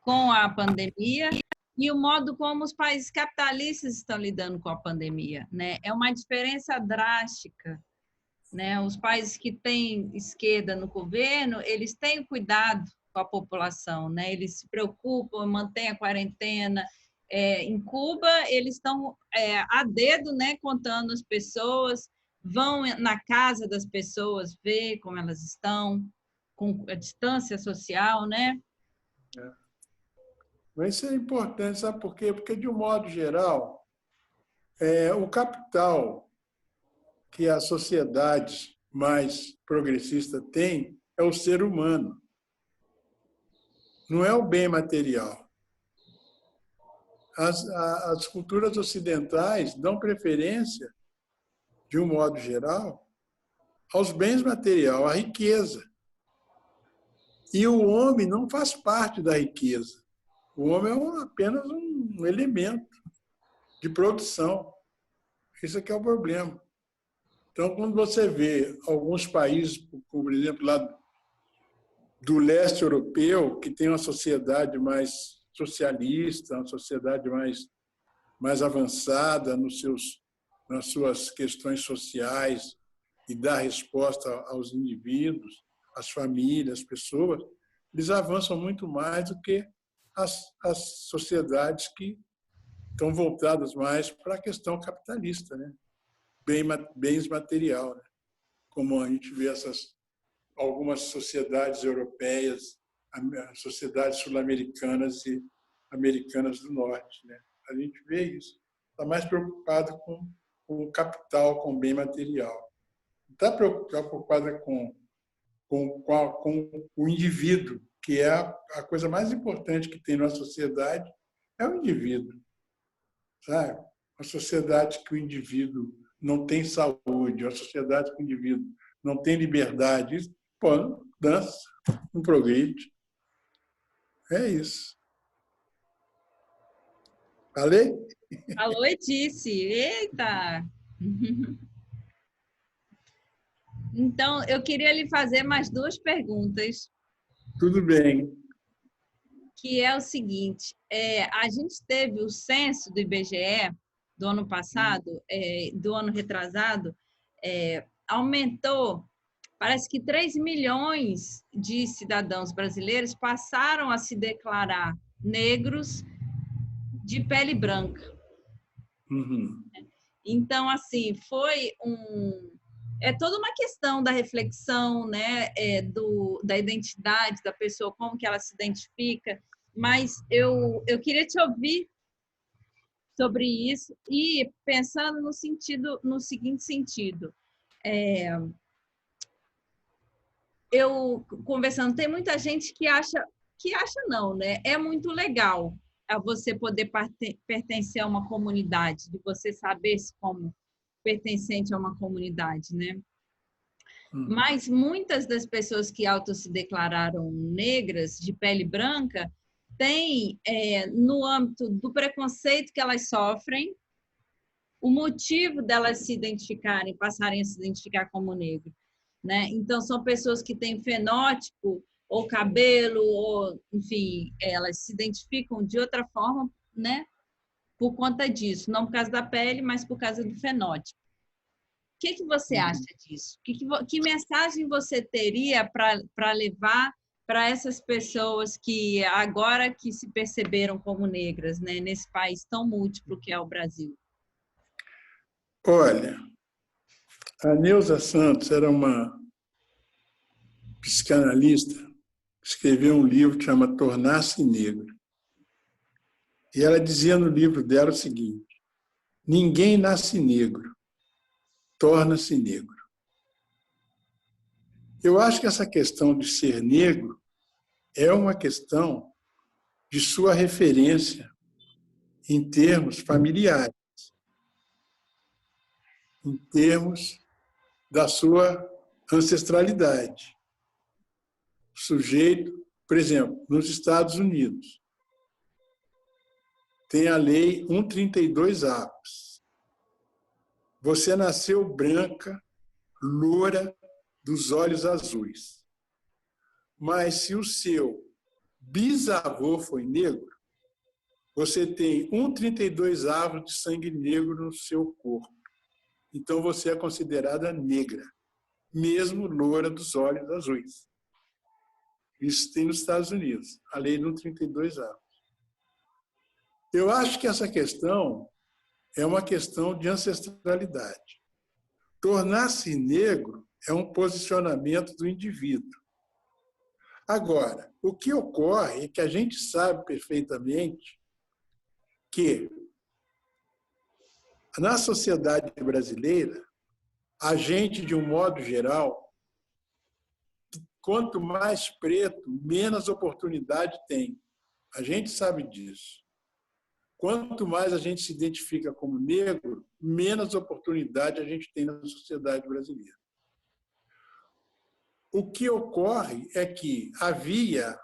com a pandemia e o modo como os países capitalistas estão lidando com a pandemia, né? É uma diferença drástica, né? Os países que têm esquerda no governo, eles têm cuidado com a população, né? Eles se preocupam, mantêm a quarentena. Em Cuba, eles estão a dedo, né, contando as pessoas, vão na casa das pessoas ver como elas estão, com a distância social, né? Mas isso é importante, sabe por quê? Porque, de um modo geral, o capital que a sociedade mais progressista tem é o ser humano, não é o bem material. As culturas ocidentais dão preferência, de um modo geral, aos bens materiais, à riqueza. E o homem não faz parte da riqueza. O homem é apenas um elemento de produção. Esse aqui é o problema. Então, quando você vê alguns países, como, por exemplo, lá do leste europeu, que tem uma sociedade mais socialista, uma sociedade mais avançada nas suas questões sociais e dá resposta aos indivíduos, às famílias, às pessoas, eles avançam muito mais do que as sociedades que estão voltadas mais para a questão capitalista, né? Bens material, né? Como a gente vê algumas sociedades europeias, sociedades sul-americanas e americanas do norte, né? A gente vê isso. Está mais preocupado com o capital, com o bem material. Está preocupada com o indivíduo, que é a coisa mais importante que tem na sociedade, é o indivíduo. Sabe? Uma sociedade que o indivíduo não tem saúde, uma sociedade que o indivíduo não tem liberdade, pô, dança, não progride. É isso. Falei? Falou e disse. Eita! Então, eu queria lhe fazer mais 2 perguntas. Tudo bem. Que é o seguinte, a gente teve o censo do IBGE do ano passado, do ano retrasado, aumentou, parece que 3 milhões de cidadãos brasileiros passaram a se declarar negros de pele branca. Uhum. Então, assim, é toda uma questão da reflexão, né, da identidade da pessoa, como que ela se identifica, mas eu queria te ouvir sobre isso e pensando no seguinte sentido. Eu conversando, tem muita gente que acha não, né? É muito legal a você poder pertencer a uma comunidade, de você saber-se como pertencente a uma comunidade, né? Mas muitas das pessoas que se declararam negras, de pele branca, têm, no âmbito do preconceito que elas sofrem, o motivo delas se identificarem, passarem a se identificar como negro, né? Então, são pessoas que têm fenótipo, ou cabelo, ou, enfim, elas se identificam de outra forma, né? Por conta disso, não por causa da pele, mas por causa do fenótipo. O que você acha disso? Que mensagem você teria para levar para essas pessoas que agora que se perceberam como negras, né, nesse país tão múltiplo que é o Brasil? Olha, a Neuza Santos era uma psicanalista escreveu um livro que chama Tornar-se Negro. E ela dizia no livro dela o seguinte: ninguém nasce negro, torna-se negro. Eu acho que essa questão de ser negro é uma questão de sua referência em termos familiares, em termos da sua ancestralidade. O sujeito, por exemplo, nos Estados Unidos, tem a lei 132 Aves. Você nasceu branca, loura, dos olhos azuis. Mas se o seu bisavô foi negro, você tem 132 avos de sangue negro no seu corpo. Então você é considerada negra, mesmo loura dos olhos azuis. Isso tem nos Estados Unidos, a lei 132 avos. Eu acho que essa questão é uma questão de ancestralidade. Tornar-se negro é um posicionamento do indivíduo. Agora, o que ocorre é que a gente sabe perfeitamente que, na sociedade brasileira, a gente, de um modo geral, quanto mais preto, menos oportunidade tem. A gente sabe disso. Quanto mais a gente se identifica como negro, menos oportunidade a gente tem na sociedade brasileira. O que ocorre é que havia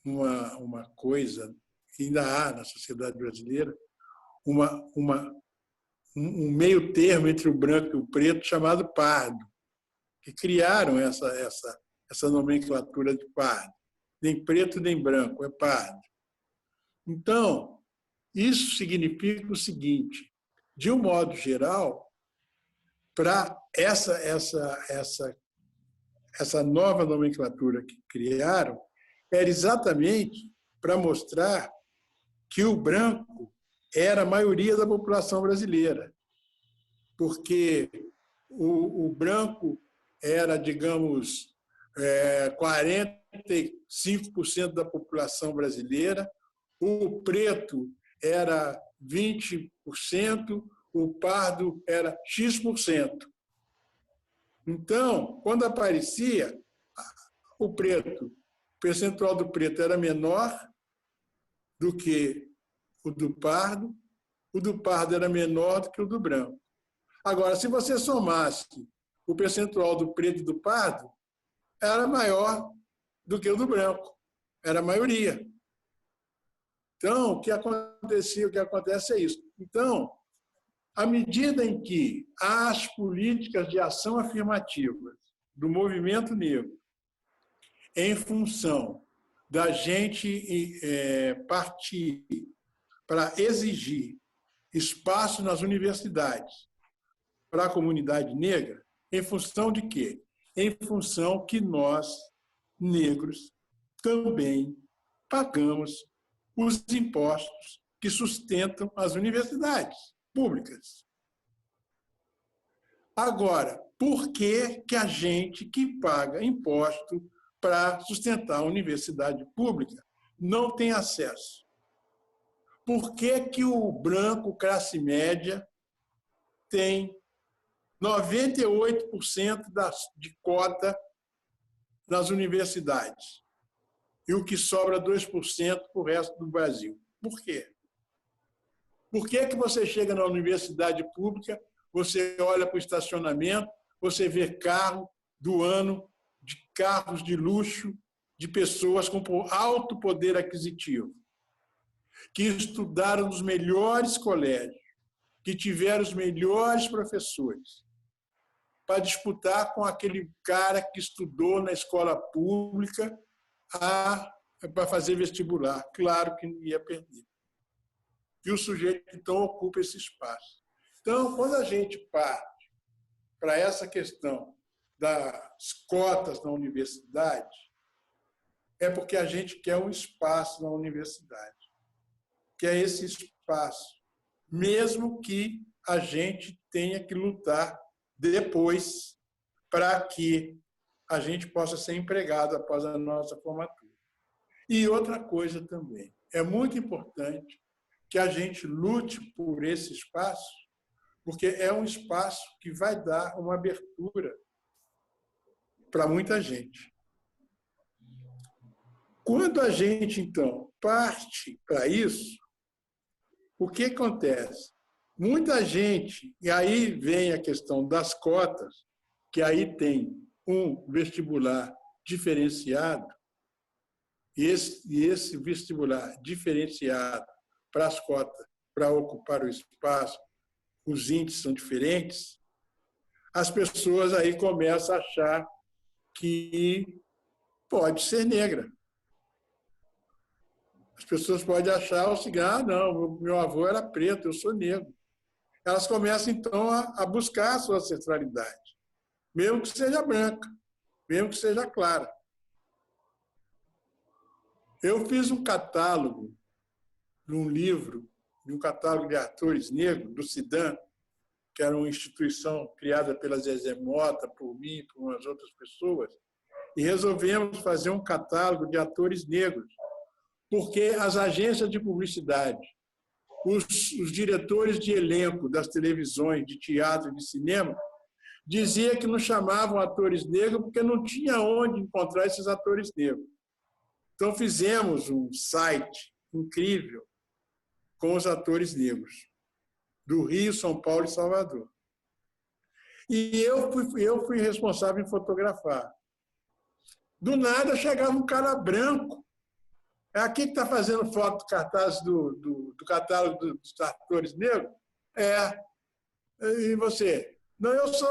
uma coisa, ainda há na sociedade brasileira, um meio termo entre o branco e o preto chamado pardo, que criaram essa nomenclatura de pardo. Nem preto nem branco, é pardo. Então, isso significa o seguinte: de um modo geral, para essa nova nomenclatura que criaram, era exatamente para mostrar que o branco era a maioria da população brasileira, porque o branco era, digamos, 45% da população brasileira, o preto era 20%, o pardo era X%. Então, quando aparecia o preto, o percentual do preto era menor do que o do pardo era menor do que o do branco. Agora, se você somasse o percentual do preto e do pardo, era maior do que o do branco, era a maioria. Então, o que acontece é isso. Então, à medida em que as políticas de ação afirmativa do movimento negro, em função da gente partir para exigir espaço nas universidades para a comunidade negra, em função de quê? Em função que nós, negros, também pagamos os impostos que sustentam as universidades públicas. Agora, por que a gente que paga imposto para sustentar a universidade pública não tem acesso? Por que o branco classe média tem 98% de cota nas universidades e o que sobra 2% para o resto do Brasil? Por quê? Por que você chega na universidade pública, você olha para o estacionamento, você vê carro do ano, de carros de luxo, de pessoas com alto poder aquisitivo, que estudaram nos melhores colégios, que tiveram os melhores professores, para disputar com aquele cara que estudou na escola pública para fazer vestibular? Claro que não ia perder. E o sujeito, então, ocupa esse espaço. Então, quando a gente parte para essa questão das cotas na universidade, é porque a gente quer um espaço na universidade, quer esse espaço, mesmo que a gente tenha que lutar depois para que a gente possa ser empregado após a nossa formatura. E outra coisa também, é muito importante que a gente lute por esse espaço, porque é um espaço que vai dar uma abertura para muita gente. Quando a gente, então, parte para isso, o que acontece? Muita gente, e aí vem a questão das cotas, que aí tem um vestibular diferenciado, e esse vestibular diferenciado para as cotas, para ocupar o espaço, os índices são diferentes, as pessoas aí começam a achar que pode ser negra. As pessoas podem achar o seguinte: ah, não, meu avô era preto, eu sou negro. Elas começam, então, a buscar a sua ancestralidade, mesmo que seja branca, mesmo que seja clara. Eu fiz um catálogo de um livro, de um catálogo de atores negros, do CIDAN, que era uma instituição criada pela Zezé Mota, por mim e por umas outras pessoas, e resolvemos fazer um catálogo de atores negros, porque as agências de publicidade, os diretores de elenco das televisões, de teatro e de cinema, diziam que não chamavam atores negros porque não tinha onde encontrar esses atores negros. Então, fizemos um site incrível com os atores negros, do Rio, São Paulo e Salvador. E eu fui responsável em fotografar. Do nada, chegava um cara branco. É aqui que está fazendo foto cartaz do catálogo dos atores negros? É. E você? Não, eu sou.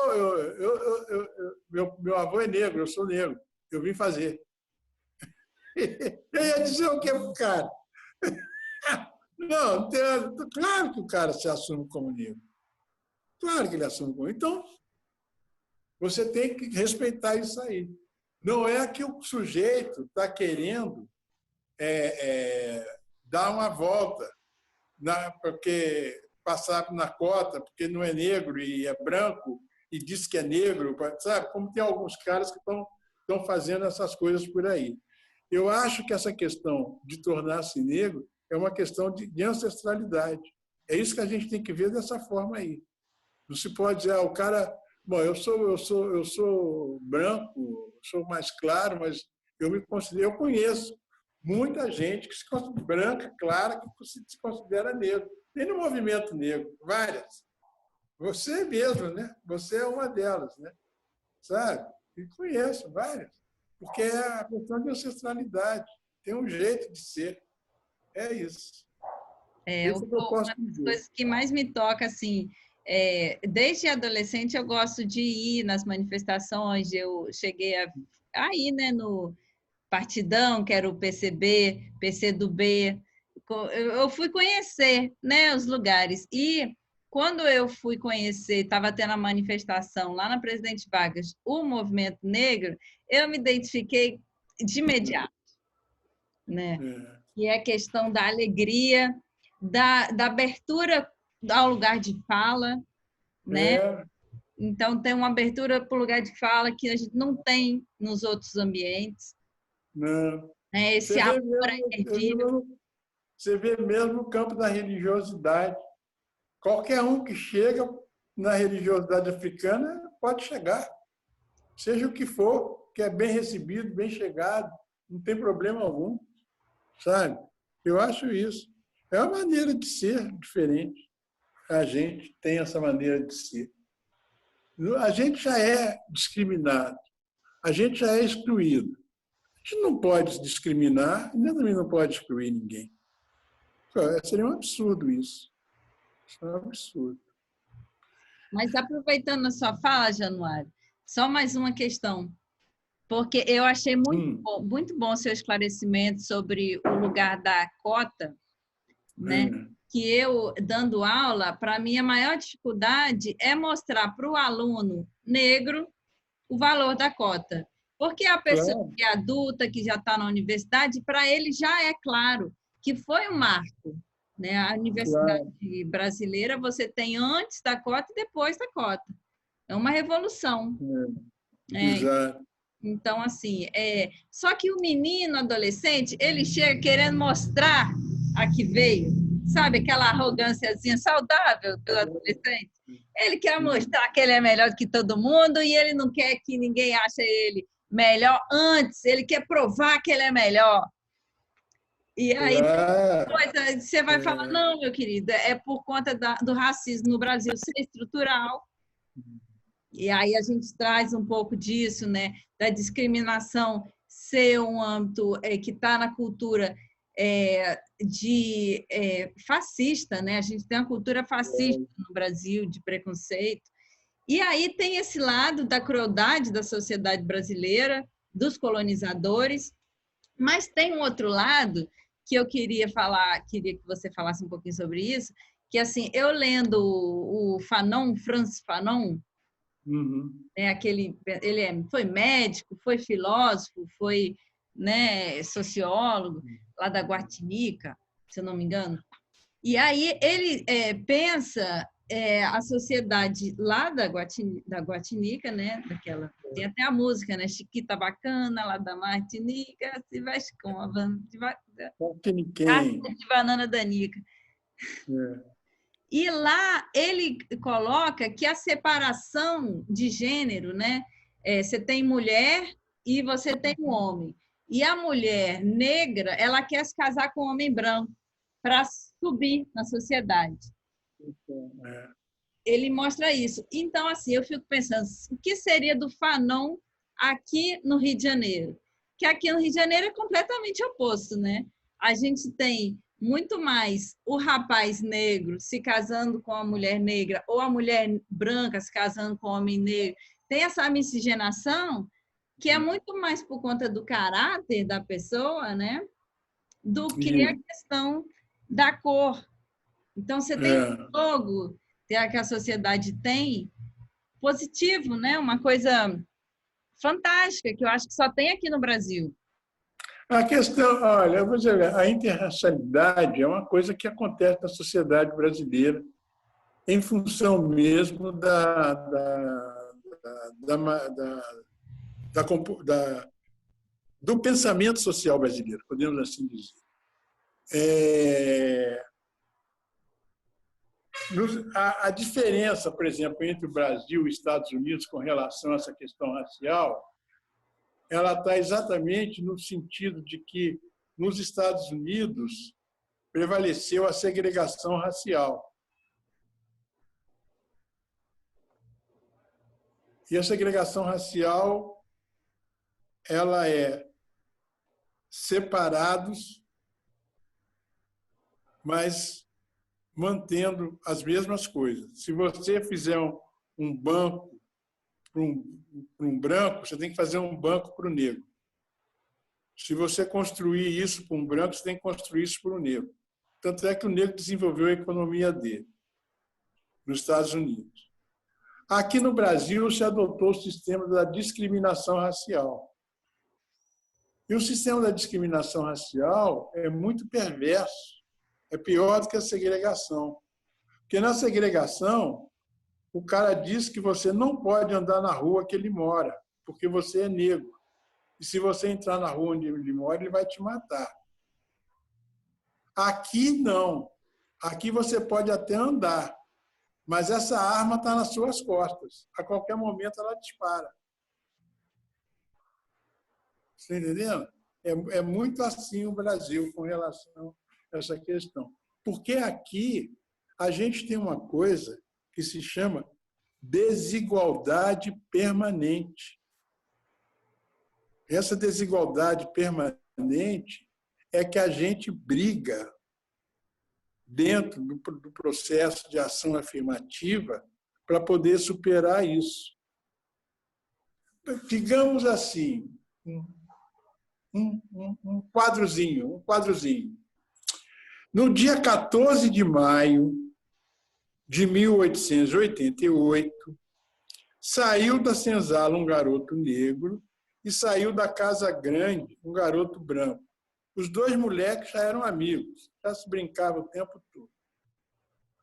Meu avô é negro, eu sou negro. Eu vim fazer. Eu ia dizer o que para o cara? Não, claro que o cara se assume como negro. Claro que ele assume como negro. Então, você tem que respeitar isso aí. Não é que o sujeito está querendo dar uma volta, porque passar na cota, porque não é negro e é branco, e diz que é negro, sabe? Como tem alguns caras que estão fazendo essas coisas por aí. Eu acho que essa questão de tornar-se negro é uma questão de ancestralidade. É isso que a gente tem que ver dessa forma aí. Não se pode dizer, o cara, bom, eu sou branco, sou mais claro, mas eu conheço muita gente que se considera branca, clara, que se considera negro. Tem no movimento negro, várias. Você mesmo, né? Você é uma delas, né? Sabe? E conheço várias. Porque é a questão de ancestralidade. Tem um jeito de ser. É isso. Uma das coisas que mais me toca, assim, desde adolescente eu gosto de ir nas manifestações, eu cheguei a ir, né, no Partidão, que era o PCB, PCdoB, eu fui conhecer, né, os lugares, e quando eu fui conhecer, estava tendo a manifestação lá na Presidente Vargas, o movimento negro, eu me identifiquei de imediato, né? Que é a questão da alegria, da abertura ao lugar de fala, né? Então, tem uma abertura para o lugar de fala que a gente não tem nos outros ambientes. Não. Esse amor à energia. Você vê mesmo no campo da religiosidade. Qualquer um que chega na religiosidade africana pode chegar. Seja o que for, que é bem recebido, bem chegado, não tem problema algum. Sabe? Eu acho isso. É uma maneira de ser diferente. A gente tem essa maneira de ser. A gente já é discriminado. A gente já é excluído. A gente não pode discriminar e também não pode excluir ninguém. Seria um absurdo isso. Isso é um absurdo. Mas aproveitando a sua fala, Januário, só mais uma questão. Porque eu achei muito bom o seu esclarecimento sobre o lugar da cota, né? Que eu, dando aula, para mim, a maior dificuldade é mostrar para o aluno negro o valor da cota. Porque a pessoa que é adulta, que já está na universidade, para ele já é claro que foi um marco. Né? A universidade brasileira, você tem antes da cota e depois da cota. É uma revolução. Exato. Então, assim, só que o menino adolescente, ele chega querendo mostrar a que veio, sabe? Aquela arrogânciazinha saudável do adolescente. Ele quer mostrar que ele é melhor que todo mundo e ele não quer que ninguém ache ele melhor antes, ele quer provar que ele é melhor. E aí depois você vai falar, não, meu querido, é por conta do racismo no Brasil ser estrutural. E aí a gente traz um pouco disso, né? Da discriminação ser um âmbito que está na cultura fascista, né? A gente tem uma cultura fascista no Brasil, de preconceito. E aí tem esse lado da crueldade da sociedade brasileira, dos colonizadores, mas tem um outro lado que eu queria que você falasse um pouquinho sobre isso, que assim, eu lendo o Fanon, Frantz Fanon, ele foi médico, foi filósofo, foi, né, sociólogo lá da Guartinica, se eu não me engano. E aí ele pensa a sociedade lá da Guartinica, né, tem até a música, né, Chiquita Bacana, lá da Martinica, se veste com a de banana danica. E lá ele coloca que a separação de gênero, né? Você tem mulher e você tem um homem. E a mulher negra, ela quer se casar com um homem branco para subir na sociedade. Ele mostra isso. Então, assim, eu fico pensando, o que seria do Fanon aqui no Rio de Janeiro? Que aqui no Rio de Janeiro é completamente oposto, né? A gente tem muito mais o rapaz negro se casando com a mulher negra ou a mulher branca se casando com o homem negro. Tem essa miscigenação que é muito mais por conta do caráter da pessoa, né? Do que a questão da cor. Então, você tem um jogo que a sociedade tem positivo, né? Uma coisa fantástica que eu acho que só tem aqui no Brasil. A questão, olha, eu vou dizer, a interracialidade é uma coisa que acontece na sociedade brasileira em função mesmo do pensamento social brasileiro, podemos assim dizer. A diferença, por exemplo, entre o Brasil e os Estados Unidos com relação a essa questão racial, ela está exatamente no sentido de que nos Estados Unidos prevaleceu a segregação racial. E a segregação racial, ela é separados, mas mantendo as mesmas coisas. Se você fizer um banco para um branco, você tem que fazer um banco para o negro. Se você construir isso para um branco, você tem que construir isso para o negro. Tanto é que o negro desenvolveu a economia dele nos Estados Unidos. Aqui no Brasil se adotou o sistema da discriminação racial. E o sistema da discriminação racial é muito perverso. É pior do que a segregação. Porque na segregação, o cara diz que você não pode andar na rua que ele mora, porque você é negro. E se você entrar na rua onde ele mora, ele vai te matar. Aqui, não. Aqui você pode até andar, mas essa arma está nas suas costas. A qualquer momento ela dispara. Você está entendendo? É muito assim o Brasil com relação a essa questão. Porque aqui a gente tem uma coisa que se chama desigualdade permanente. Essa desigualdade permanente é que a gente briga dentro do processo de ação afirmativa para poder superar isso. Digamos assim, um quadrozinho. No dia 14 de maio de 1888, saiu da senzala um garoto negro e saiu da casa grande um garoto branco. Os dois moleques já eram amigos, já se brincavam o tempo todo.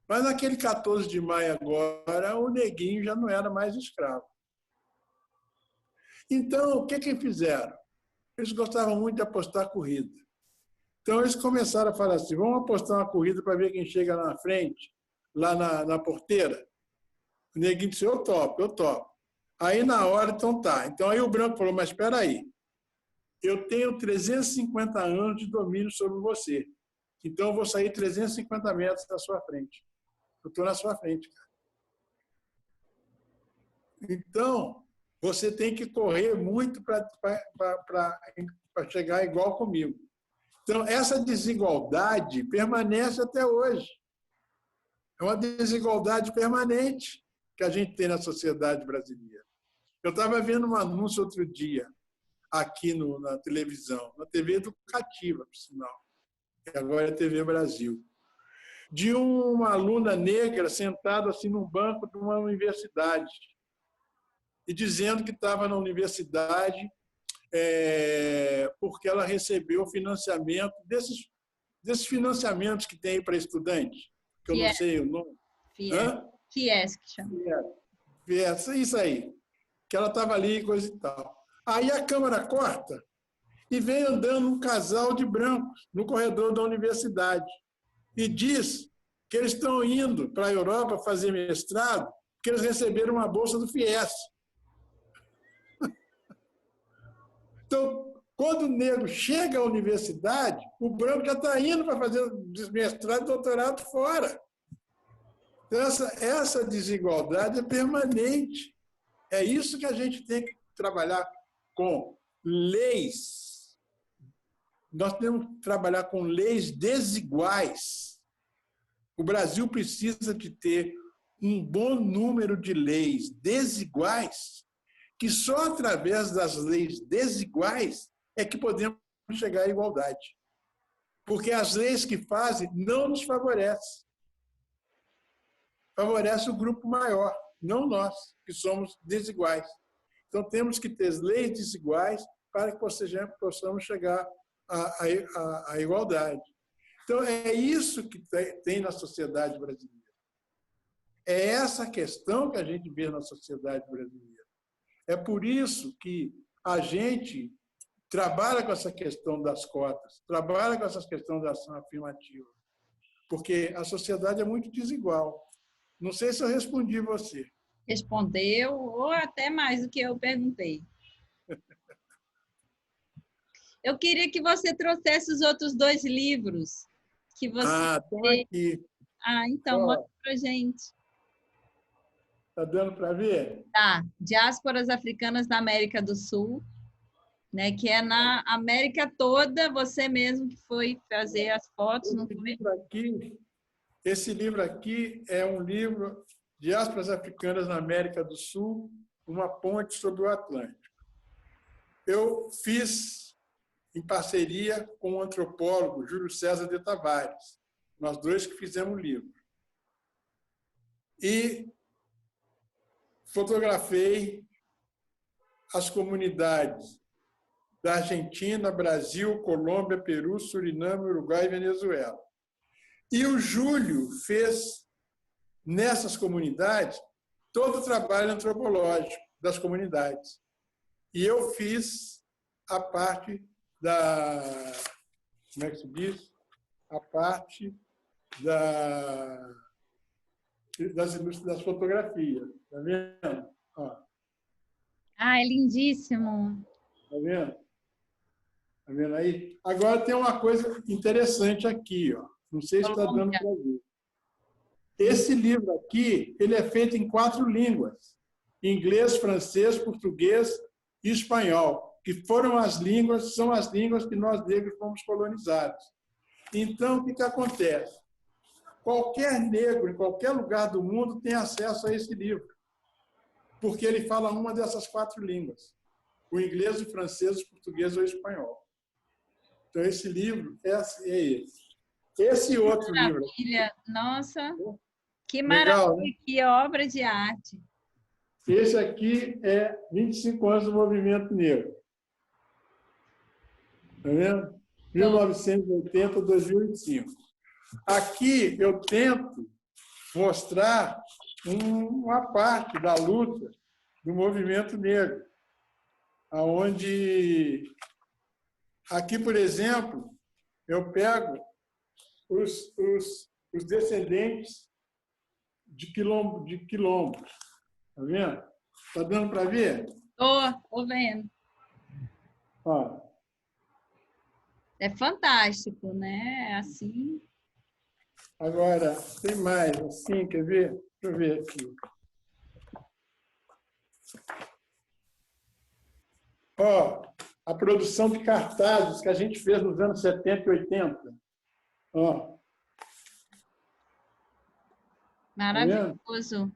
Mas naquele 14 de maio agora, o neguinho já não era mais escravo. Então, o que fizeram? Eles gostavam muito de apostar corrida. Então, eles começaram a falar assim, vamos apostar uma corrida para ver quem chega lá na frente, lá na porteira. O neguinho disse, eu topo, eu topo. Aí, na hora, então tá. Então, aí o branco falou, mas espera aí, eu tenho 350 anos de domínio sobre você. Então, eu vou sair 350 metros da sua frente. Eu estou na sua frente, cara. Então, você tem que correr muito para chegar igual comigo. Então, essa desigualdade permanece até hoje. É uma desigualdade permanente que a gente tem na sociedade brasileira. Eu estava vendo um anúncio outro dia, aqui na televisão, na TV educativa, por sinal, que agora é TV Brasil, de uma aluna negra sentada assim num banco de uma universidade e dizendo que estava na universidade porque ela recebeu financiamento desses financiamentos que tem para estudante, que eu não sei o nome. FIES, que chama. FIES, isso aí. Que ela estava ali e coisa e tal. Aí a câmera corta e vem andando um casal de brancos no corredor da universidade e diz que eles estão indo para a Europa fazer mestrado porque eles receberam uma bolsa do FIES. Então, quando o negro chega à universidade, o branco já está indo para fazer mestrado e doutorado fora. Então, essa desigualdade é permanente. É isso que a gente tem que trabalhar com leis. Nós temos que trabalhar com leis desiguais. O Brasil precisa de ter um bom número de leis desiguais, que só através das leis desiguais é que podemos chegar à igualdade. Porque as leis que fazem não nos favorecem. Favorece o grupo maior, não nós, que somos desiguais. Então, temos que ter leis desiguais para que possamos chegar à igualdade. Então, é isso que tem na sociedade brasileira. É essa questão que a gente vê na sociedade brasileira. É por isso que a gente trabalha com essa questão das cotas, trabalha com essa questão da ação afirmativa, porque a sociedade é muito desigual. Não sei se eu respondi você. Respondeu, ou até mais do que eu perguntei. Eu queria que você trouxesse os outros 2 livros que você... estão aqui. Então, mostra pra gente. Está dando para ver? Tá. Diásporas Africanas na América do Sul, né? Que é na América toda, você mesmo que foi fazer as fotos. Esse livro aqui é um livro, Diásporas Africanas na América do Sul, uma ponte sobre o Atlântico. Eu fiz em parceria com o antropólogo Júlio César de Tavares, nós dois que fizemos o livro. E fotografei as comunidades da Argentina, Brasil, Colômbia, Peru, Suriname, Uruguai e Venezuela. E o Júlio fez, nessas comunidades, todo o trabalho antropológico das comunidades. E eu fiz a parte da... Como é que se diz? A parte das fotografias. Está vendo? Ó. É lindíssimo. Está vendo? Está vendo aí? Agora tem uma coisa interessante aqui, ó. Não sei se está dando para ver. Esse livro aqui, ele é feito em 4 línguas: inglês, francês, português e espanhol, que são as línguas que nós negros fomos colonizados. Então, o que acontece? Qualquer negro, em qualquer lugar do mundo, tem acesso a esse livro, porque ele fala uma dessas 4 línguas: o inglês, o francês, o português ou o espanhol. Então, esse livro é esse. Esse outro livro. Nossa, que maravilha, legal, né? Que obra de arte. Esse aqui é 25 anos do movimento negro. Está vendo? 1980 a 2005. Aqui eu tento mostrar uma parte da luta do movimento negro. onde aqui, por exemplo, eu pego os descendentes de quilombos. Está vendo? Está dando para ver? Tô vendo. Ó. É fantástico, né? Assim. Agora, tem mais, assim, quer ver? Deixa eu ver aqui. Ó, a produção de cartazes que a gente fez nos anos 70 e 80. Ó. Maravilhoso.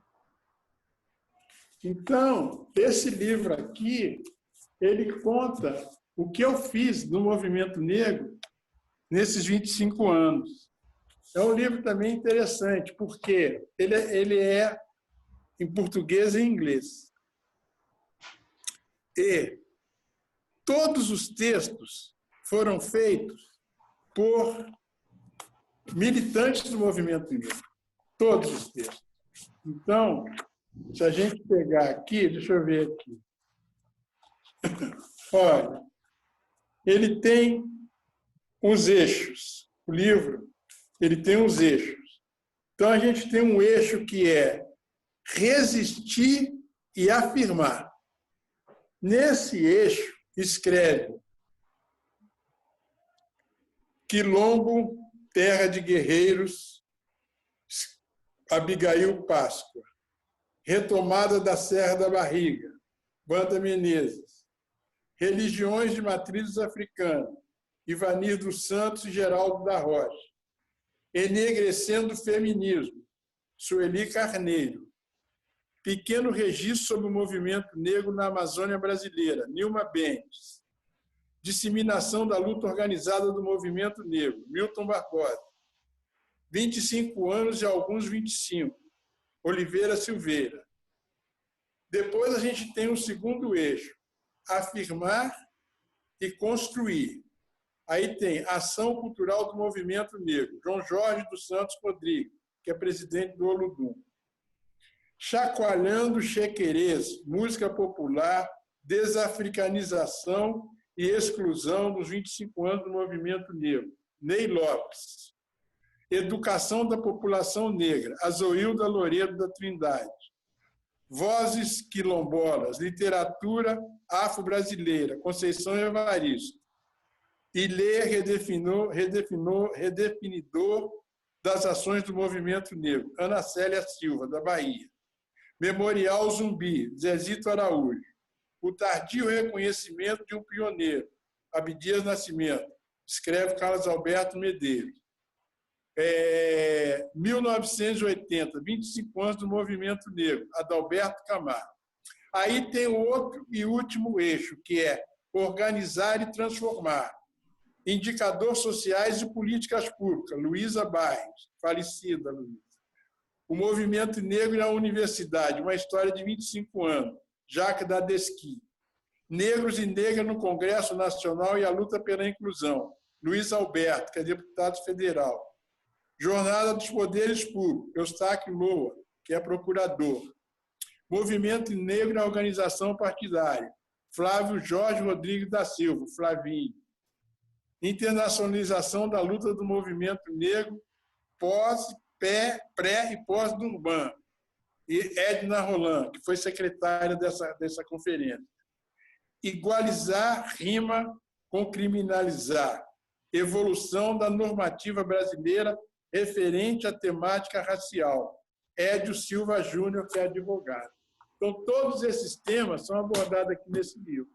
Então, esse livro aqui, ele conta o que eu fiz no movimento negro nesses 25 anos. É um livro também interessante, porque ele é em português e em inglês. E todos os textos foram feitos por militantes do movimento negro. Todos os textos. Então, se a gente pegar aqui, deixa eu ver aqui. Olha, ele tem uns eixos. O livro, ele tem uns eixos. Então, a gente tem um eixo que é resistir e afirmar. Nesse eixo, escreve Quilombo, terra de guerreiros, Abigail Páscoa. Retomada da Serra da Barriga, Banda Menezes. Religiões de matrizes africanas, Ivanir dos Santos e Geraldo da Rocha. Enegrecendo o feminismo, Sueli Carneiro. Pequeno registro sobre o movimento negro na Amazônia brasileira, Nilma Bentes. Disseminação da luta organizada do movimento negro, Milton Barbosa. 25 anos e alguns 25, Oliveira Silveira. Depois a gente tem um segundo eixo, afirmar e construir. Aí tem ação cultural do movimento negro, João Jorge dos Santos Rodrigues, que é presidente do Olodum. Chacoalhando Chequerês, música popular, desafricanização e exclusão dos 25 anos do movimento negro, Ney Lopes. Educação da população negra, Azoilda Loredo da Trindade. Vozes quilombolas, literatura afro-brasileira, Conceição Evaristo. Ilê redefinidor das ações do movimento negro, Ana Célia Silva, da Bahia. Memorial Zumbi, Zezito Araújo. O tardio reconhecimento de um pioneiro, Abdias Nascimento, escreve Carlos Alberto Medeiros. 1980, 25 anos do movimento negro, Adalberto Camargo. Aí tem o outro e último eixo, que é organizar e transformar. Indicadores sociais e políticas públicas, Luísa Barros, falecida Luísa. O movimento negro na universidade, uma história de 25 anos, Jacques Dadeschi. Negros e negras no Congresso Nacional e a luta pela inclusão, Luiz Alberto, que é deputado federal. Jornada dos Poderes Públicos, Eustáquio Loa, que é procurador. Movimento Negro na Organização Partidária, Flávio Jorge Rodrigues da Silva, Flavinho. Internacionalização da luta do movimento negro pré e pós-Durban. E Edna Roland, que foi secretária dessa conferência. Igualizar rima com criminalizar. Evolução da normativa brasileira referente à temática racial. Édio Silva Júnior, que é advogado. Então, todos esses temas são abordados aqui nesse livro,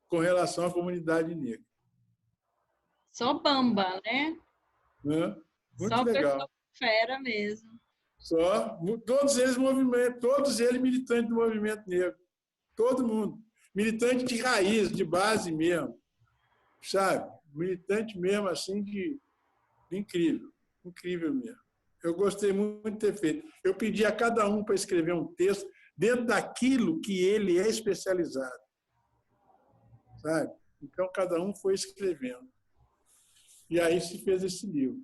com relação à comunidade negra. Só bamba, né? Muito só legal. Fera mesmo. Todos eles militantes do movimento negro. Todo mundo. Militante de raiz, de base mesmo. Sabe? Militante mesmo, assim, de incrível. Incrível mesmo. Eu gostei muito de ter feito. Eu pedi a cada um para escrever um texto dentro daquilo que ele é especializado. Sabe? Então, cada um foi escrevendo. E aí se fez esse livro.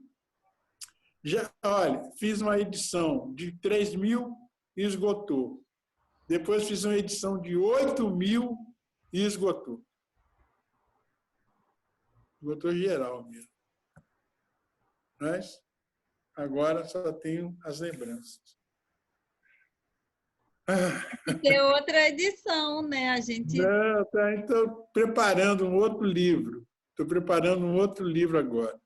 Olha, fiz uma edição de 3.000 e esgotou. Depois fiz uma edição de 8.000 E esgotou. Esgotou geral mesmo. Mas agora só tenho as lembranças. Tem outra edição, né? A gente... Não, estou preparando um outro livro. Estou preparando um outro livro agora.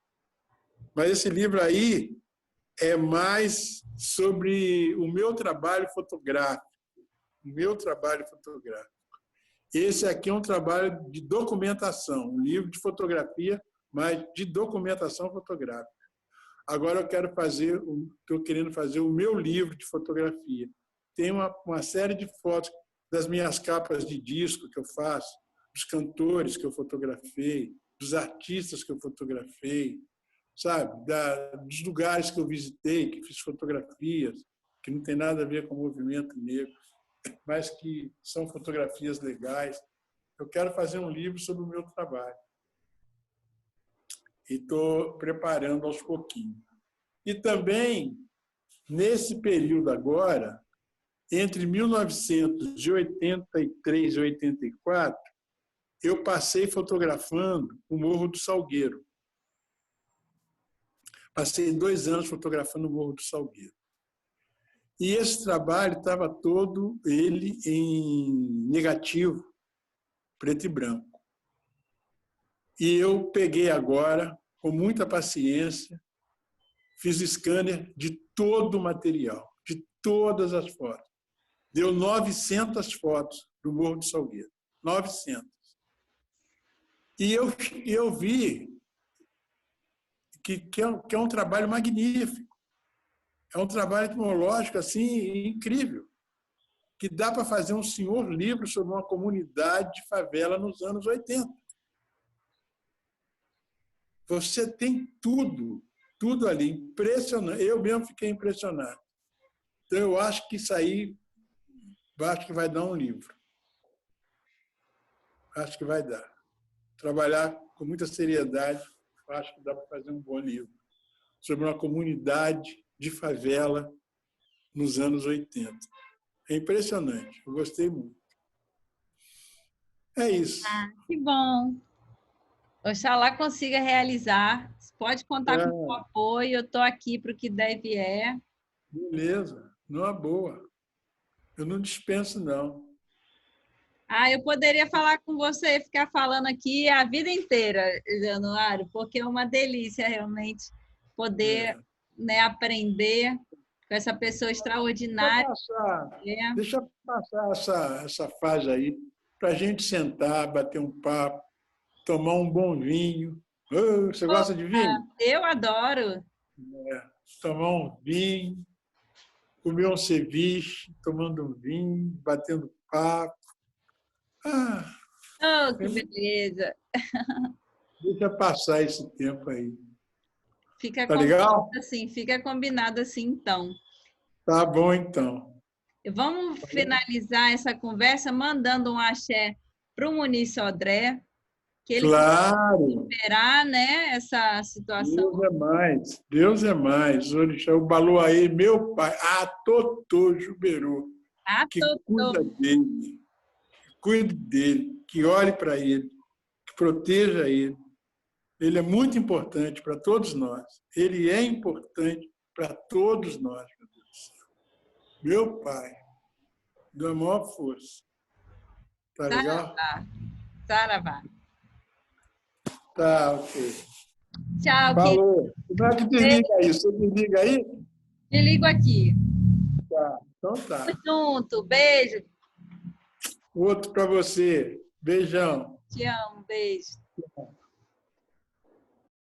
Mas esse livro aí é mais sobre o meu trabalho fotográfico. O meu trabalho fotográfico. Esse aqui é um trabalho de documentação, um livro de fotografia, mas de documentação fotográfica. Agora estou querendo fazer o meu livro de fotografia. Tem uma série de fotos das minhas capas de disco que eu faço, dos cantores que eu fotografei, dos artistas que eu fotografei, sabe? Dos lugares que eu visitei, que fiz fotografias, que não tem nada a ver com o movimento negro, mas que são fotografias legais. Eu quero fazer um livro sobre o meu trabalho. E estou preparando aos pouquinhos. E também, nesse período agora, entre 1983 e 84, eu passei fotografando o Morro do Salgueiro. Passei 2 anos fotografando o Morro do Salgueiro. E esse trabalho estava todo ele em negativo, preto e branco. E eu peguei agora, com muita paciência, fiz scanner de todo o material, de todas as fotos. Deu 900 fotos do Morro do Salgueiro. 900. E eu vi que é um trabalho magnífico. É um trabalho etnológico assim, incrível, que dá para fazer um senhor livro sobre uma comunidade de favela nos anos 80. Você tem tudo ali, impressionante. Eu mesmo fiquei impressionado. Então, eu acho que isso aí, acho que vai dar um livro. Acho que vai dar. Trabalhar com muita seriedade, acho que dá para fazer um bom livro sobre uma comunidade de favela nos anos 80. É impressionante, eu gostei muito. É isso. Ah, que bom. Oxalá consiga realizar. Pode contar com o apoio. Eu estou aqui para o que der e vier. Beleza, numa boa. Eu não dispenso, não. Ah, eu poderia falar com você e ficar falando aqui a vida inteira, Januário, porque é uma delícia realmente poder né, aprender com essa pessoa extraordinária. Deixa eu passar essa fase aí para a gente sentar, bater um papo, tomar um bom vinho. Você gosta de vinho? Eu adoro. Tomar um vinho, comer um ceviche, tomando um vinho, batendo papo. Que beleza. Deixa passar esse tempo aí. Fica tá legal? Assim, fica combinado assim, então. Tá bom, então. Vamos finalizar essa conversa mandando um axé para o Muniz Sodré, que ele claro. superar, né, essa situação. Deus é mais, Deus é mais. O Baluaê, meu pai, a Totô Juberô, que cuide dele, que olhe para ele, que proteja ele. Ele é muito importante para todos nós. Ele é importante para todos nós, meu Deus do céu. Meu pai, da maior força. Tá legal? Saravá. Tá, ok. Tchau, falou. Como é que desliga aí? Você desliga aí? Desligo aqui. Tá, então tá. Tamo junto. Beijo. Outro para você. Beijão. Te amo. Beijo.